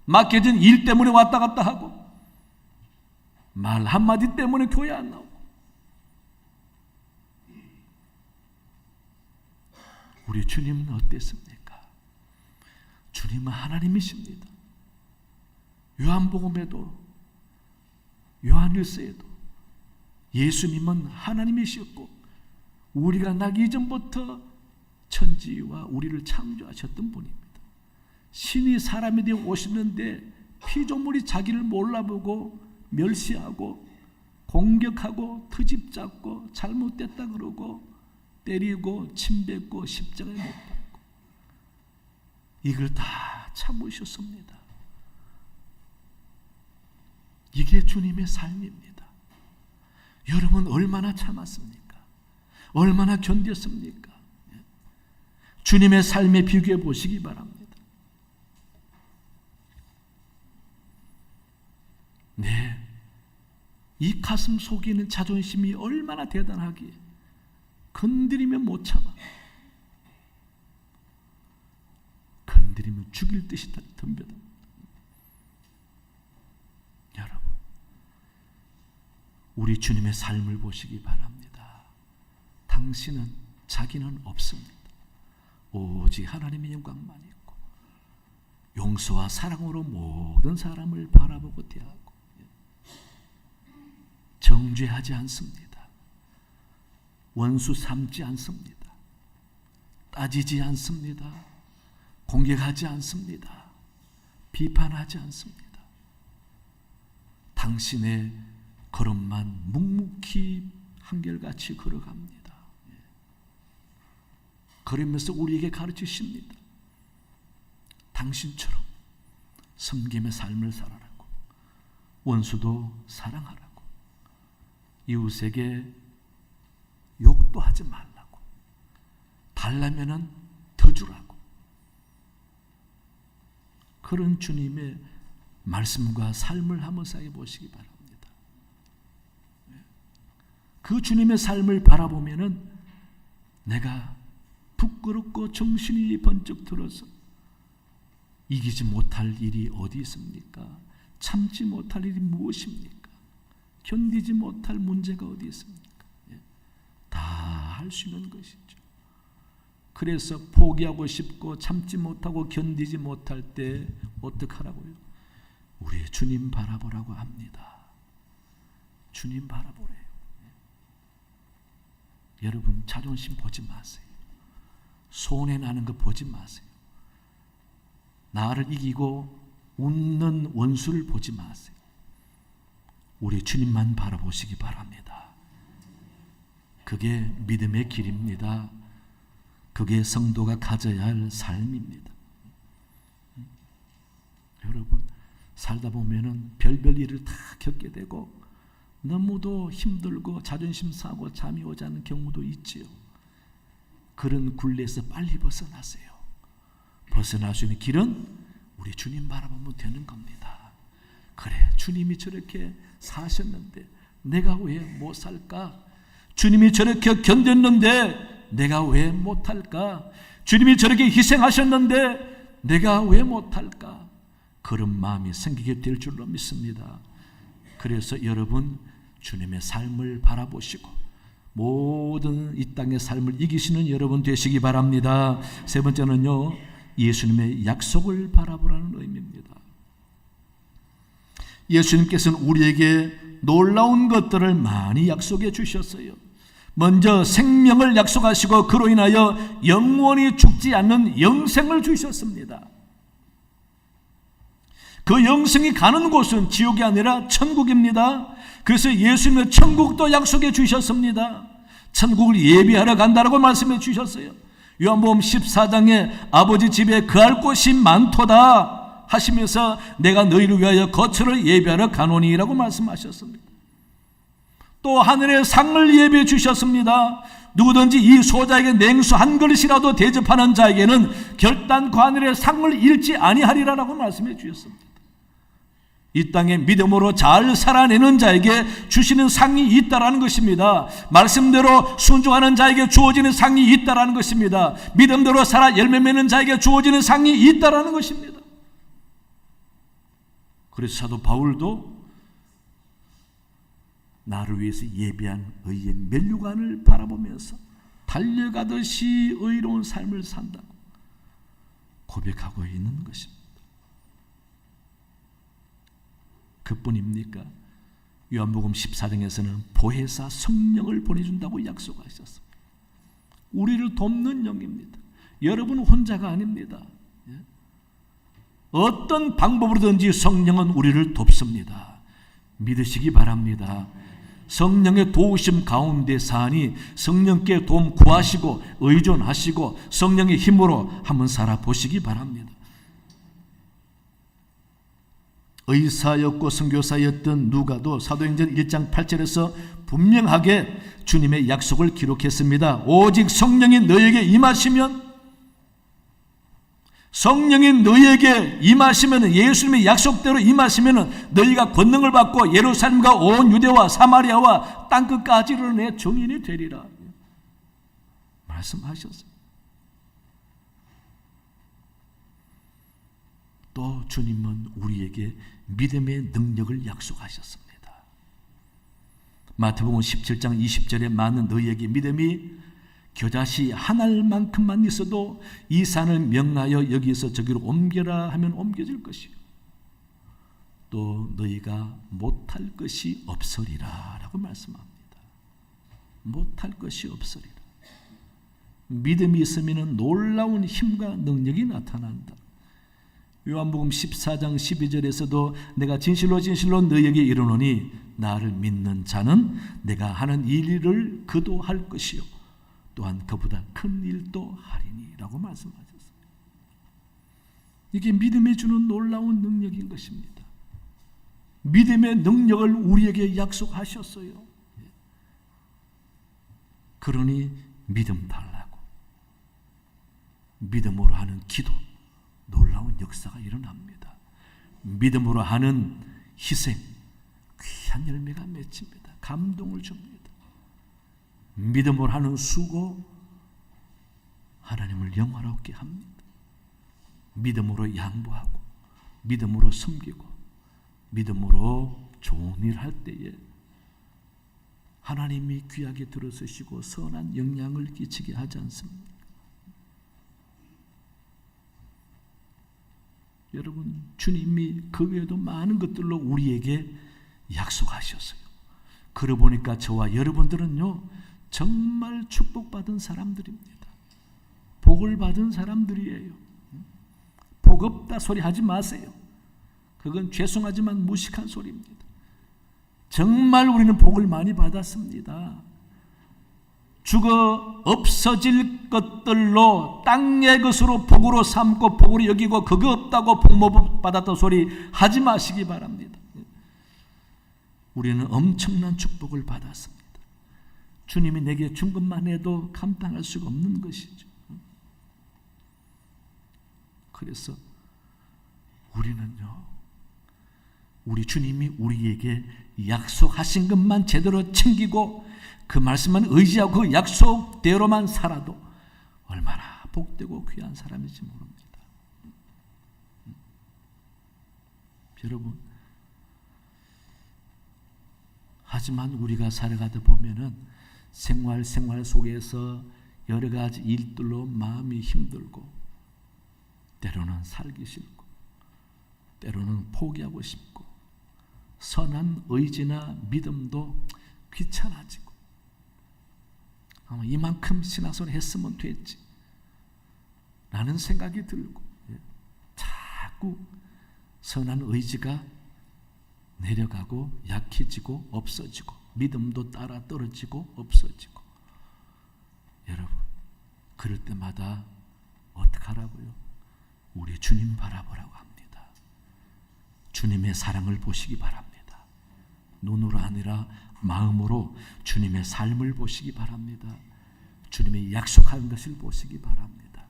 Speaker 1: 맡겨진 일 때문에 왔다 갔다 하고 말 한마디 때문에 교회 안 나오고 우리 주님은 어땠습니까? 주님은 하나님이십니다. 요한복음에도 요한일서에도 예수님은 하나님이셨고 우리가 나기 이전부터 천지와 우리를 창조하셨던 분입니다. 신이 사람이 되어 오시는데 피조물이 자기를 몰라보고 멸시하고 공격하고 트집잡고 잘못됐다 그러고 때리고 침뱉고 십자가에 못 박고 이걸 다 참으셨습니다. 이게 주님의 삶입니다. 여러분 얼마나 참았습니까? 얼마나 견뎠습니까? 주님의 삶에 비교해 보시기 바랍니다. 네, 이 가슴 속에 있는 자존심이 얼마나 대단하기에 건드리면 못 참아. 건드리면 죽일 듯이 덤벼듭니다. 여러분, 우리 주님의 삶을 보시기 바랍니다. 당신은 자기는 없습니다. 오직 하나님의 영광만 있고 용서와 사랑으로 모든 사람을 바라보고 대하고 정죄하지 않습니다. 원수 삼지 않습니다. 따지지 않습니다. 공격하지 않습니다. 비판하지 않습니다. 당신의 걸음만 묵묵히 한결같이 걸어갑니다. 걸으면서 우리에게 가르치십니다. 당신처럼 섬김의 삶을 살아라고, 원수도 사랑하라고, 이웃에게 욕도 하지 말라고, 달라면은 더 주라고. 그런 주님의 말씀과 삶을 한번 생각해 보시기 바랍니다. 그 주님의 삶을 바라보면은 내가 부끄럽고 정신이 번쩍 들어서 이기지 못할 일이 어디 있습니까? 참지 못할 일이 무엇입니까? 견디지 못할 문제가 어디 있습니까? 다 할 수 있는 것이죠. 그래서 포기하고 싶고 참지 못하고 견디지 못할 때 어떡하라고요? 우리 주님 바라보라고 합니다. 주님 바라보래요. 여러분 자존심 보지 마세요. 손해 나는 거 보지 마세요. 나를 이기고 웃는 원수를 보지 마세요. 우리 주님만 바라보시기 바랍니다. 그게 믿음의 길입니다. 그게 성도가 가져야 할 삶입니다. 여러분 살다 보면은 별별 일을 다 겪게 되고 너무도 힘들고 자존심 상하고 잠이 오지 않는 경우도 있지요. 그런 굴레에서 빨리 벗어나세요. 벗어날 수 있는 길은 우리 주님 바라보면 되는 겁니다. 그래, 주님이 저렇게 사셨는데 내가 왜 못 살까? 주님이 저렇게 견뎠는데 내가 왜 못할까? 주님이 저렇게 희생하셨는데 내가 왜 못할까? 그런 마음이 생기게 될 줄로 믿습니다. 그래서 여러분 주님의 삶을 바라보시고 모든 이 땅의 삶을 이기시는 여러분 되시기 바랍니다. 세 번째는요, 예수님의 약속을 바라보라는 의미입니다. 예수님께서는 우리에게 놀라운 것들을 많이 약속해 주셨어요. 먼저 생명을 약속하시고 그로 인하여 영원히 죽지 않는 영생을 주셨습니다. 그 영생이 가는 곳은 지옥이 아니라 천국입니다. 그래서 예수님의 천국도 약속해 주셨습니다. 천국을 예비하러 간다라고 말씀해 주셨어요. 요한복음 14장에 아버지 집에 거할 곳이 많도다 하시면서 내가 너희를 위하여 거처를 예비하러 가노니라고 말씀하셨습니다. 또 하늘의 상을 예비해 주셨습니다. 누구든지 이 소자에게 냉수 한 그릇이라도 대접하는 자에게는 결단코 하늘의 상을 잃지 아니하리라라고 말씀해 주셨습니다. 이 땅에 믿음으로 잘 살아내는 자에게 주시는 상이 있다라는 것입니다. 말씀대로 순종하는 자에게 주어지는 상이 있다라는 것입니다. 믿음대로 살아 열매 맺는 자에게 주어지는 상이 있다라는 것입니다. 그래서 사도 바울도 나를 위해서 예비한 의의 면류관을 바라보면서 달려가듯이 의로운 삶을 산다고 고백하고 있는 것입니다. 그뿐입니까? 요한복음 14장에서는 보혜사 성령을 보내준다고 약속하셨습니다. 우리를 돕는 영입니다. 여러분 혼자가 아닙니다. 어떤 방법으로든지 성령은 우리를 돕습니다. 믿으시기 바랍니다. 성령의 도우심 가운데 사니 성령께 도움 구하시고 의존하시고 성령의 힘으로 한번 살아보시기 바랍니다. 의사였고 선교사였던 누가도 사도행전 1장 8절에서 분명하게 주님의 약속을 기록했습니다. 오직 성령이 너에게 임하시면, 성령이 너에게 임하시면, 예수님의 약속대로 임하시면 너희가 권능을 받고 예루살렘과 온 유대와 사마리아와 땅끝까지를 내 증인이 되리라 말씀하셨어요. 또 주님은 우리에게 믿음의 능력을 약속하셨습니다. 마태복음 17장 20절에 많은 너희에게 믿음이 겨자씨 한 알만큼만 있어도 이 산을 명하여 여기서 저기로 옮겨라 하면 옮겨질 것이요 또 너희가 못할 것이 없으리라 라고 말씀합니다. 못할 것이 없으리라. 믿음이 있으면 놀라운 힘과 능력이 나타난다. 요한복음 14장 12절에서도 내가 진실로 진실로 너희에게 이르노니 나를 믿는 자는 내가 하는 일을 그도 할 것이요 또한 그보다 큰 일도 하리니 라고 말씀하셨습니다. 이게 믿음이 주는 놀라운 능력인 것입니다. 믿음의 능력을 우리에게 약속하셨어요. 그러니 믿음 달라고, 믿음으로 하는 기도, 놀라운 역사가 일어납니다. 믿음으로 하는 희생, 귀한 열매가 맺힙니다. 감동을 줍니다. 믿음으로 하는 수고, 하나님을 영화롭게 합니다. 믿음으로 양보하고, 믿음으로 섬기고, 믿음으로 좋은 일 할 때에 하나님이 귀하게 들어서시고 선한 영향을 끼치게 하지 않습니까? 여러분, 주님이 그 외에도 많은 것들로 우리에게 약속하셨어요. 그러고 보니까 저와 여러분들은요 정말 축복받은 사람들입니다. 복을 받은 사람들이에요. 복 없다 소리 하지 마세요. 그건 죄송하지만 무식한 소리입니다. 정말 우리는 복을 많이 받았습니다. 죽어 없어질 것들로 땅의 것으로 복으로 삼고 복으로 여기고 그거 없다고 복 못 받았다 소리 하지 마시기 바랍니다. 우리는 엄청난 축복을 받았습니다. 주님이 내게 준 것만 해도 감당할 수가 없는 것이죠. 그래서 우리는요, 우리 주님이 우리에게 약속하신 것만 제대로 챙기고 그 말씀만 의지하고 그 약속대로만 살아도 얼마나 복되고 귀한 사람인지 모릅니다. 여러분, 하지만 우리가 살아가다 보면은 생활 속에서 여러 가지 일들로 마음이 힘들고 때로는 살기 싫고 때로는 포기하고 싶고 선한 의지나 믿음도 귀찮아지고 이만큼 신앙생활 했으면 됐지 라는 생각이 들고 자꾸 선한 의지가 내려가고 약해지고 없어지고 믿음도 따라 떨어지고 없어지고 여러분 그럴 때마다 어떡하라고요? 우리 주님 바라보라고 합니다. 주님의 사랑을 보시기 바랍니다. 눈으로 아니라 마음으로 주님의 삶을 보시기 바랍니다. 주님의 약속한 것을 보시기 바랍니다.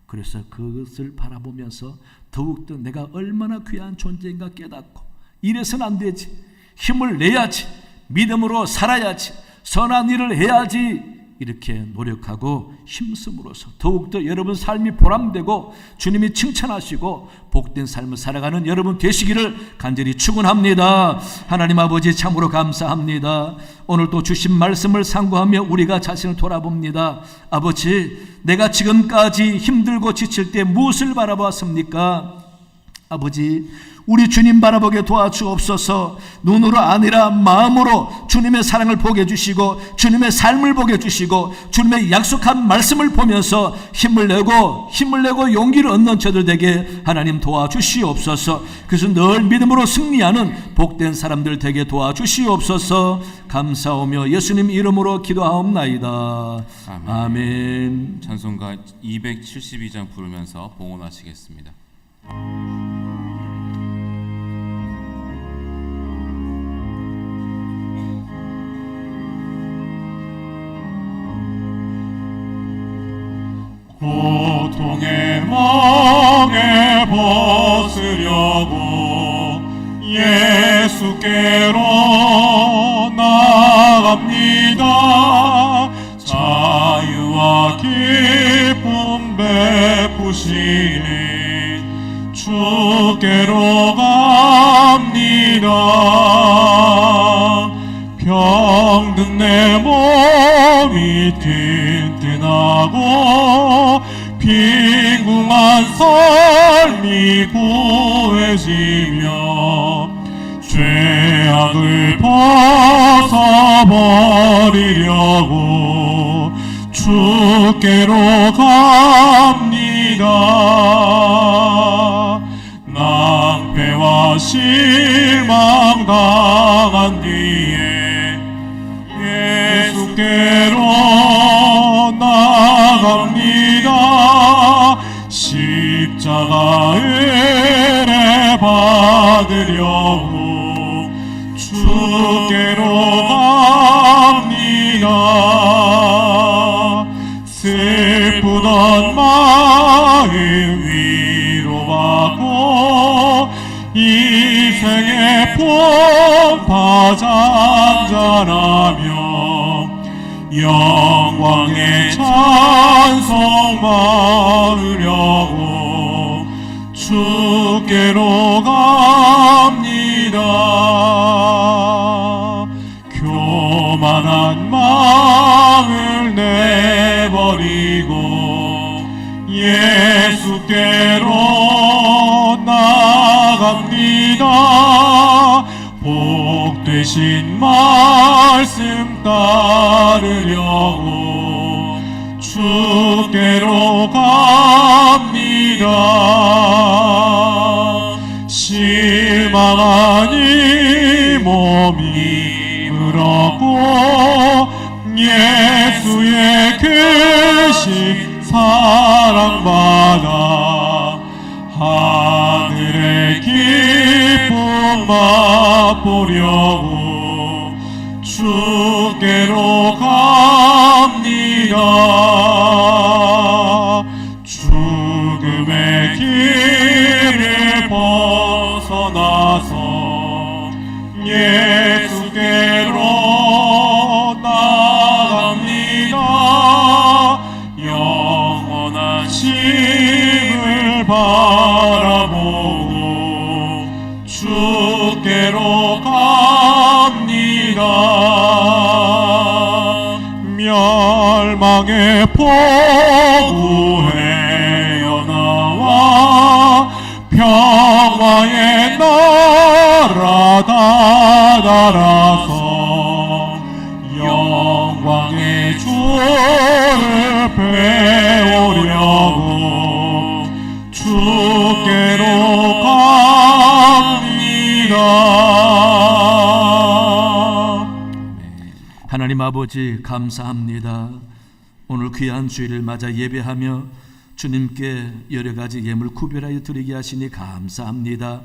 Speaker 1: 그래서 그것을 바라보면서 더욱더 내가 얼마나 귀한 존재인가 깨닫고 이래서는 안 되지, 힘을 내야지, 믿음으로 살아야지, 선한 일을 해야지 이렇게 노력하고 힘쓰므로써 더욱더 여러분 삶이 보람되고 주님이 칭찬하시고 복된 삶을 살아가는 여러분 되시기를 간절히 축원합니다. 하나님 아버지 참으로 감사합니다. 오늘 또 주신 말씀을 상고하며 우리가 자신을 돌아봅니다. 아버지, 내가 지금까지 힘들고 지칠 때 무엇을 바라보았습니까? 아버지, 우리 주님 바라보게 도와주옵소서. 눈으로 아니라 마음으로 주님의 사랑을 보게 해주시고 주님의 삶을 보게 해주시고 주님의 약속한 말씀을 보면서 힘을 내고 용기를 얻는 저들 되게 하나님 도와주시옵소서. 그래서 늘 믿음으로 승리하는 복된 사람들 되게 도와주시옵소서. 감사하며 예수님 이름으로 기도하옵나이다. 아멘.
Speaker 2: 찬송가 272장 부르면서 봉헌하시겠습니다.
Speaker 3: 고통의 멍에 벗으려고 예수께로 나갑니다. 자유와 기쁨 베푸시니 주께로 갑니다. 병든 내 몸이 튼튼하고 빈궁한 삶이 구해지며 죄악을 벗어버리려고 주께로 갑니다. 낭패와 실망 당한 뒤에 예수께로 나갑니다. 십자가 은혜 받으려고 주께로 갑니다. 슬프던 마음 위로받고 이생의 풍파 잔잔하며 영광의 찬송 받으려고 주께로 갑니다. 교만한 마음을 내버리고 예수께로 나갑니다. 복되신 말씀 따르려고 주께로 갑니다. 실망한 이 몸이 부럽고 예수의 크신 사랑받아 하늘의 기쁨 맛보려고 주께로 갑니다. 죽음의 길을 벗어나서 예수께로 나갑니다. 영원한 심을 바라보고 주께로 갑니다. 멸망의 포구에 나와 평화의 나라 다다라서 영광의 주를 배우려고 주께로 갑니다.
Speaker 1: 하나님 아버지 감사합니다. 오늘 귀한 주일을 맞아 예배하며 주님께 여러 가지 예물 구별하여 드리게 하시니 감사합니다.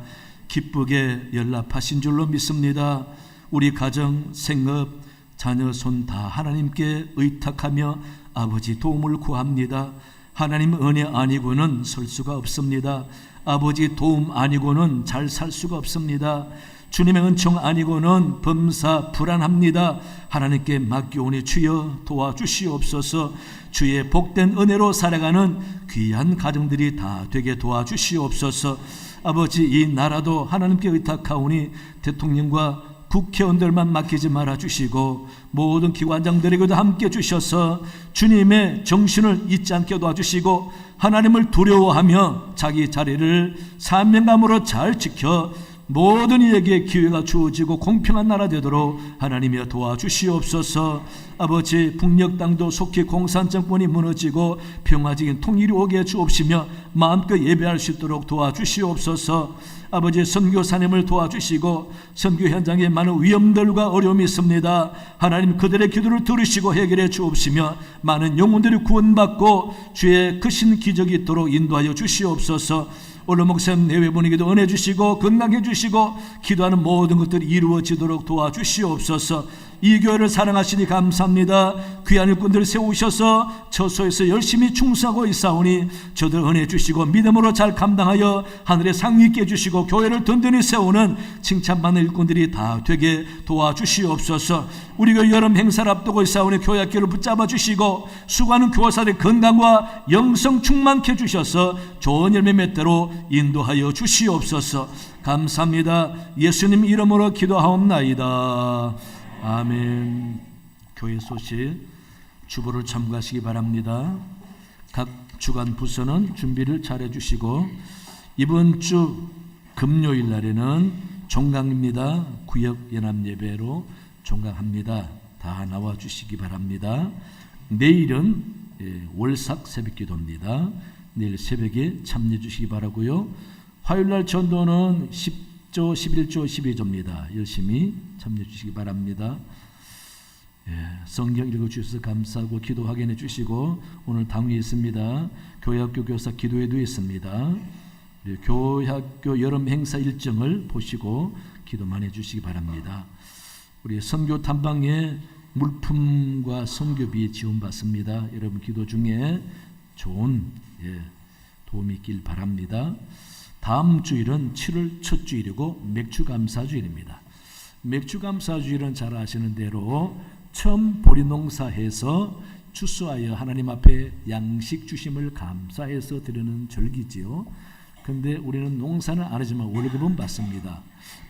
Speaker 1: 기쁘게 연락하신 줄로 믿습니다. 우리 가정, 생업, 자녀 손 다 하나님께 의탁하며 아버지 도움을 구합니다. 하나님 은혜 아니고는 설 수가 없습니다. 아버지 도움 아니고는 잘 살 수가 없습니다. 주님의 은총 아니고는 범사 불안합니다. 하나님께 맡겨오니 주여 도와주시옵소서. 주의 복된 은혜로 살아가는 귀한 가정들이 다 되게 도와주시옵소서. 아버지 이 나라도 하나님께 의탁하오니 대통령과 국회의원들만 맡기지 말아 주시고 모든 기관장들에게도 함께 주셔서 주님의 정신을 잊지 않게 도와주시고 하나님을 두려워하며 자기 자리를 사명감으로 잘 지켜 모든 이에게 기회가 주어지고 공평한 나라 되도록 하나님이여 도와주시옵소서. 아버지 북녘 땅도 속히 공산 정권이 무너지고 평화적인 통일이 오게 주옵시며 마음껏 예배할 수 있도록 도와주시옵소서. 아버지 선교사님을 도와주시고 선교 현장에 많은 위험들과 어려움이 있습니다. 하나님 그들의 기도를 들으시고 해결해 주옵시며 많은 영혼들이 구원받고 주의 크신 기적이 있도록 인도하여 주시옵소서. 오늘 목사님 내외 분에게도 은혜 주시고 건강해 주시고 기도하는 모든 것들이 이루어지도록 도와주시옵소서. 이 교회를 사랑하시니 감사합니다. 귀한 일꾼들을 세우셔서 처소에서 열심히 충성하고 있사오니 저들 은혜 주시고 믿음으로 잘 감당하여 하늘의 상 있게 해주시고 교회를 든든히 세우는 칭찬받는 일꾼들이 다 되게 도와주시옵소서. 우리 교회 여름 행사를 앞두고 있사오니 교회 학교를 붙잡아 주시고 수고하는 교사들의 건강과 영성 충만케 해주셔서 좋은 열매 맺도록 인도하여 주시옵소서. 감사합니다. 예수님 이름으로 기도하옵나이다. 아멘. 교회 소식 주보를 참고하시기 바랍니다. 각 주간 부서는 준비를 잘 해주시고 이번 주 금요일 날에는 종강입니다. 구역 연합 예배로 종강합니다. 다 나와 주시기 바랍니다. 내일은 월삭 새벽 기도입니다. 내일 새벽에 참여해 주시기 바라고요. 화요일날 전도는 10조, 11조, 12조입니다. 열심히 참여해 주시기 바랍니다. 성경 읽어주셔서 감사하고 기도 확인해 주시고 오늘 당회 있습니다. 교회학교 교사 기도회도 있습니다. 교회학교 여름 행사 일정을 보시고 기도만 해주시기 바랍니다. 우리 선교 탐방에 물품과 선교비 지원받습니다. 여러분 기도 중에 좋은 도움이 있길 바랍니다. 다음 주일은 7월 첫 주일이고 맥주감사주일입니다. 맥주감사주일은 잘 아시는 대로 처음 보리농사해서 추수하여 하나님 앞에 양식 주심을 감사해서 드리는 절기지요. 근데 우리는 농사는 안 하지만 월급은 받습니다.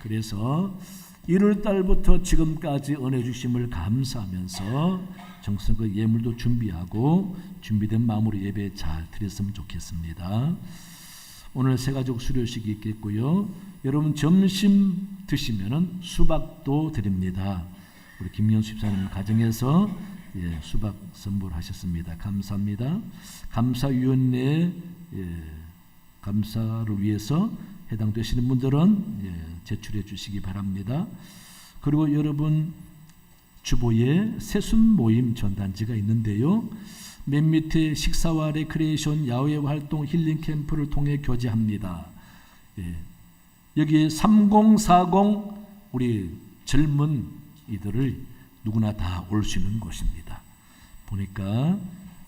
Speaker 1: 그래서 1월 달부터 지금까지 은혜 주심을 감사하면서 정성껏 예물도 준비하고 준비된 마음으로 예배 잘 드렸으면 좋겠습니다. 오늘 새가족 수료식이 있겠고요. 여러분 점심 드시면은 수박도 드립니다. 우리 김연수 집사님 가정에서 수박 선물하셨습니다. 감사합니다. 감사위원회 감사를 위해서 해당되시는 분들은 제출해 주시기 바랍니다. 그리고 여러분 주보에 새순 모임 전단지가 있는데요. 맨 밑에 식사와 레크레이션 야외 활동 힐링 캠프를 통해 교제합니다. 여기 3040 우리 젊은 이들을 누구나 다 올 수 있는 곳입니다. 보니까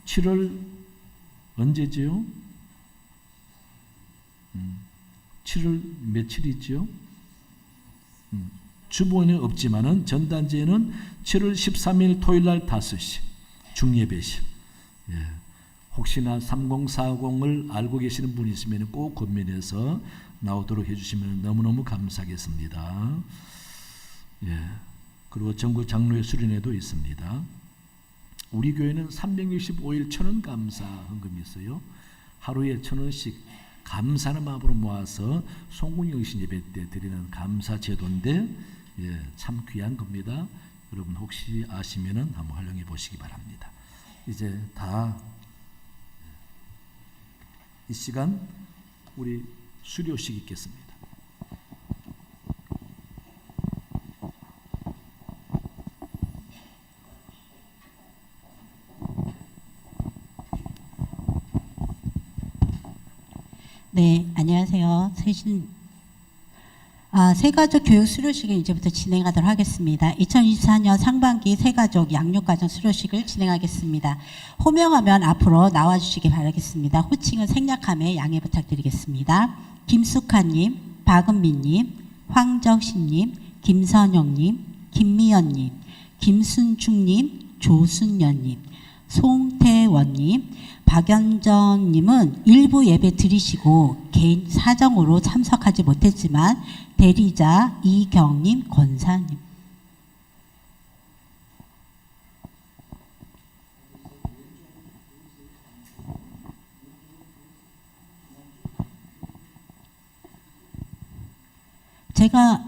Speaker 1: 7월 언제지요? 7월 며칠이죠? 주보에는 없지만은 전단지에는 7월 13일 토요일날 5시 중예배식. 혹시나 3040을 알고 계시는 분이 있으면 꼭 건면해서 나오도록 해주시면 너무너무 감사하겠습니다. 그리고 전국 장로회 수련회도 있습니다. 우리 교회는 365일 1,000원 감사 헌금이 있어요. 하루에 1,000원씩 감사하는 마음으로 모아서 송궁영신 예배 때 드리는 감사 제도인데 참 귀한 겁니다. 여러분 혹시 아시면은 한번 활용해 보시기 바랍니다. 이제 다 이 시간 우리 수료식 있겠습니다.
Speaker 5: 네, 안녕하세요. 세신 새가족 교육 수료식을 이제부터 진행하도록 하겠습니다. 2024년 상반기 새가족 양육과정 수료식을 진행하겠습니다. 호명하면 앞으로 나와주시기 바라겠습니다. 호칭은 생략함에 양해 부탁드리겠습니다. 김숙하님, 박은미님, 황정신님, 김선영님, 김미연님, 김순중님, 조순연님, 송태원님, 박연정님은 일부 예배 드리시고 개인 사정으로 참석하지 못했지만 대리자 이경님, 권사님. 제가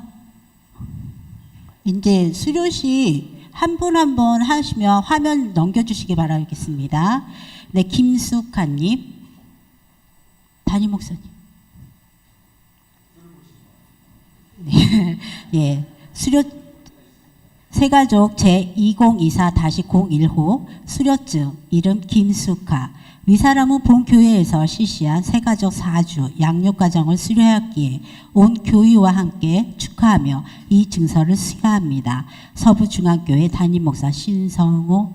Speaker 5: 이제 수료식 한 분 한 분 하시면 화면 넘겨주시기 바라겠습니다. 네, 김숙하님, 담임 목사님. 네, 예, 수료 새가족 제2024-01호 수료증 이름 김숙하. 위사람은 본교회에서 실시한 새가족 4주 양육과정을 수료하였기에 온 교회와 함께 축하하며 이 증서를 수여합니다. 서부중앙교회 담임목사 신성호.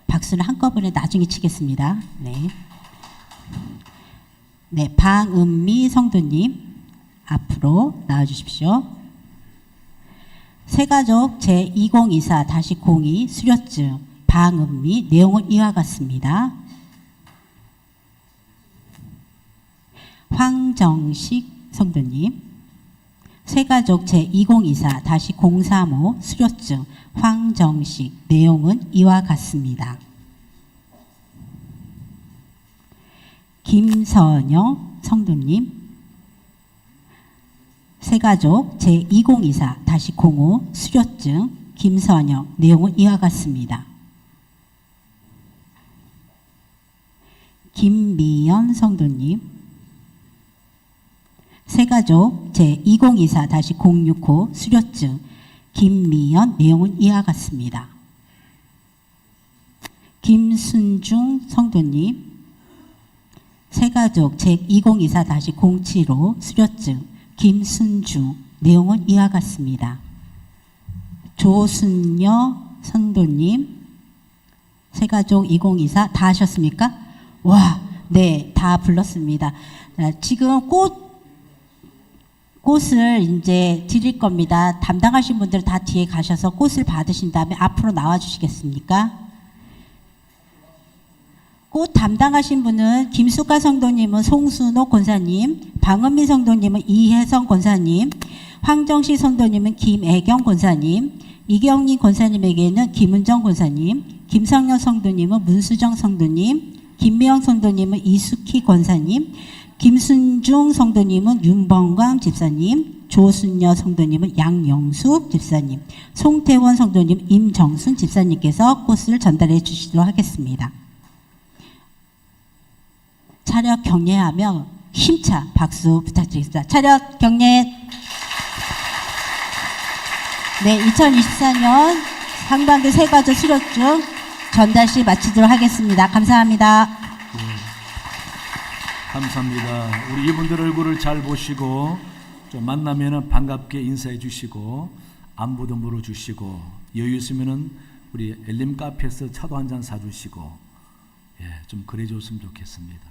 Speaker 5: 박수는 한꺼번에 나중에 치겠습니다. 네. 네, 방은미 성도님 앞으로 나와주십시오. 새가족 제2024-02 수료증 방은미. 내용은 이와 같습니다. 황정식 성도님, 새가족 제2024-035 수료증 황정식. 내용은 이와 같습니다. 김선영 성도님, 새가족 제2024-05 수료증 김선영. 내용은 이와 같습니다. 김미연 성도님, 새가족 제2024-065 수료증 김미연. 내용은 이와 같습니다. 김순중 성도님, 새가족 제2024-075 수료증 김순중. 내용은 이와 같습니다. 조순여 성도님, 새가족 2024 다 하셨습니까? 와, 네, 다 불렀습니다. 지금 꽃을 이제 드릴 겁니다. 담당하신 분들 다 뒤에 가셔서 꽃을 받으신 다음에 앞으로 나와 주시겠습니까? 꽃 담당하신 분은 김숙가 성도님은 송순옥 권사님, 방은미 성도님은 이혜성 권사님, 황정식 성도님은 김애경 권사님, 이경림 권사님에게는 김은정 권사님, 김성현 성도님은 문수정 성도님, 김미영 성도님은 이숙희 권사님, 김순중 성도님은 윤범광 집사님, 조순여 성도님은 양영숙 집사님, 송태원 성도님, 임정순 집사님께서 꽃을 전달해 주시도록 하겠습니다. 차렷 경례하며 힘차 박수 부탁드리겠습니다. 차렷 경례. 네, 2024년 상반기 새가족 수료증 전달식 마치도록 하겠습니다. 감사합니다.
Speaker 1: 감사합니다. 우리 이분들 얼굴을 잘 보시고 좀 만나면은 반갑게 인사해 주시고 안부도 물어주시고 여유 있으면은 우리 엘림 카페에서 차도 한 잔 사주시고 좀 그래 줬으면 좋겠습니다.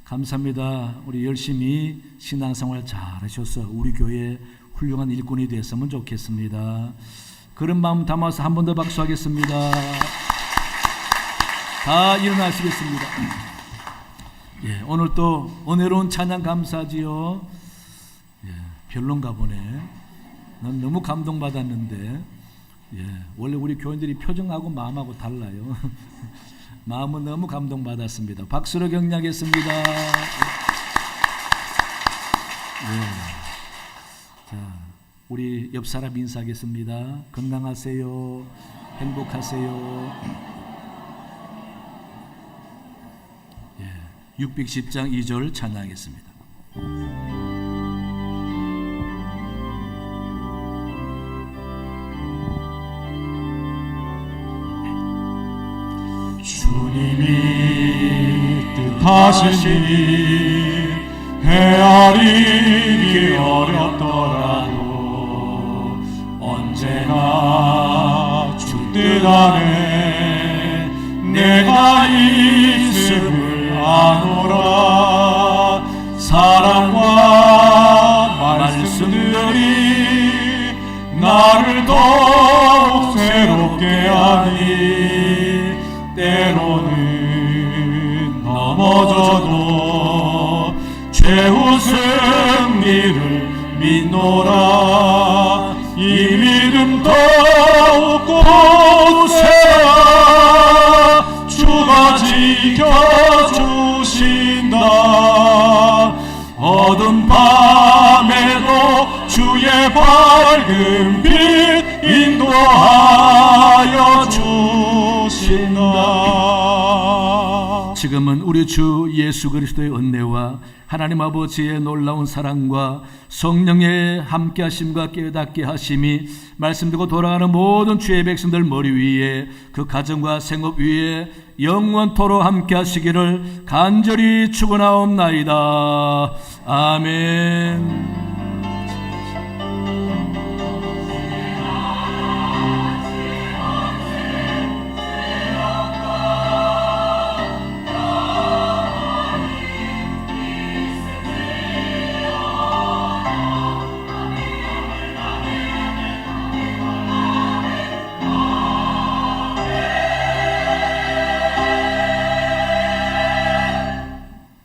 Speaker 1: 감사합니다. 우리 열심히 신앙생활 잘 하셔서 우리 교회 훌륭한 일꾼이 됐으면 좋겠습니다. 그런 마음 담아서 한 번 더 박수하겠습니다. 다 일어나시겠습니다. 오늘 또 은혜로운 찬양 감사지요. 별론가 보네. 난 너무 감동받았는데 원래 우리 교인들이 표정하고 마음하고 달라요. 마음은 너무 감동받았습니다. 박수로 격려하겠습니다. 자, 우리 옆 사람 인사하겠습니다. 건강하세요. 행복하세요. 610장 2절 찬양하겠습니다.
Speaker 3: 주님이 뜻하신 일 헤아리기 어렵더라도 언제나 주 뜻 안에 내가 있음을 아노라. 사랑과 말씀들이 나를 더욱 새롭게 하니 때로는 넘어져도 최후 승리를 믿노라. 이 믿음 더욱 굳세라. 주가 지켜주신다. 어두운 밤에도 주의 밝은 빛 인도하여 주신다.
Speaker 1: 지금은 우리 주 예수 그리스도의 은혜와 하나님 아버지의 놀라운 사랑과 성령의 함께하심과 깨닫게 하심이 말씀 듣고 돌아가는 모든 주의 백성들 머리 위에 그 가정과 생업 위에 영원토록 함께하시기를 간절히 축원하옵나이다. 아멘.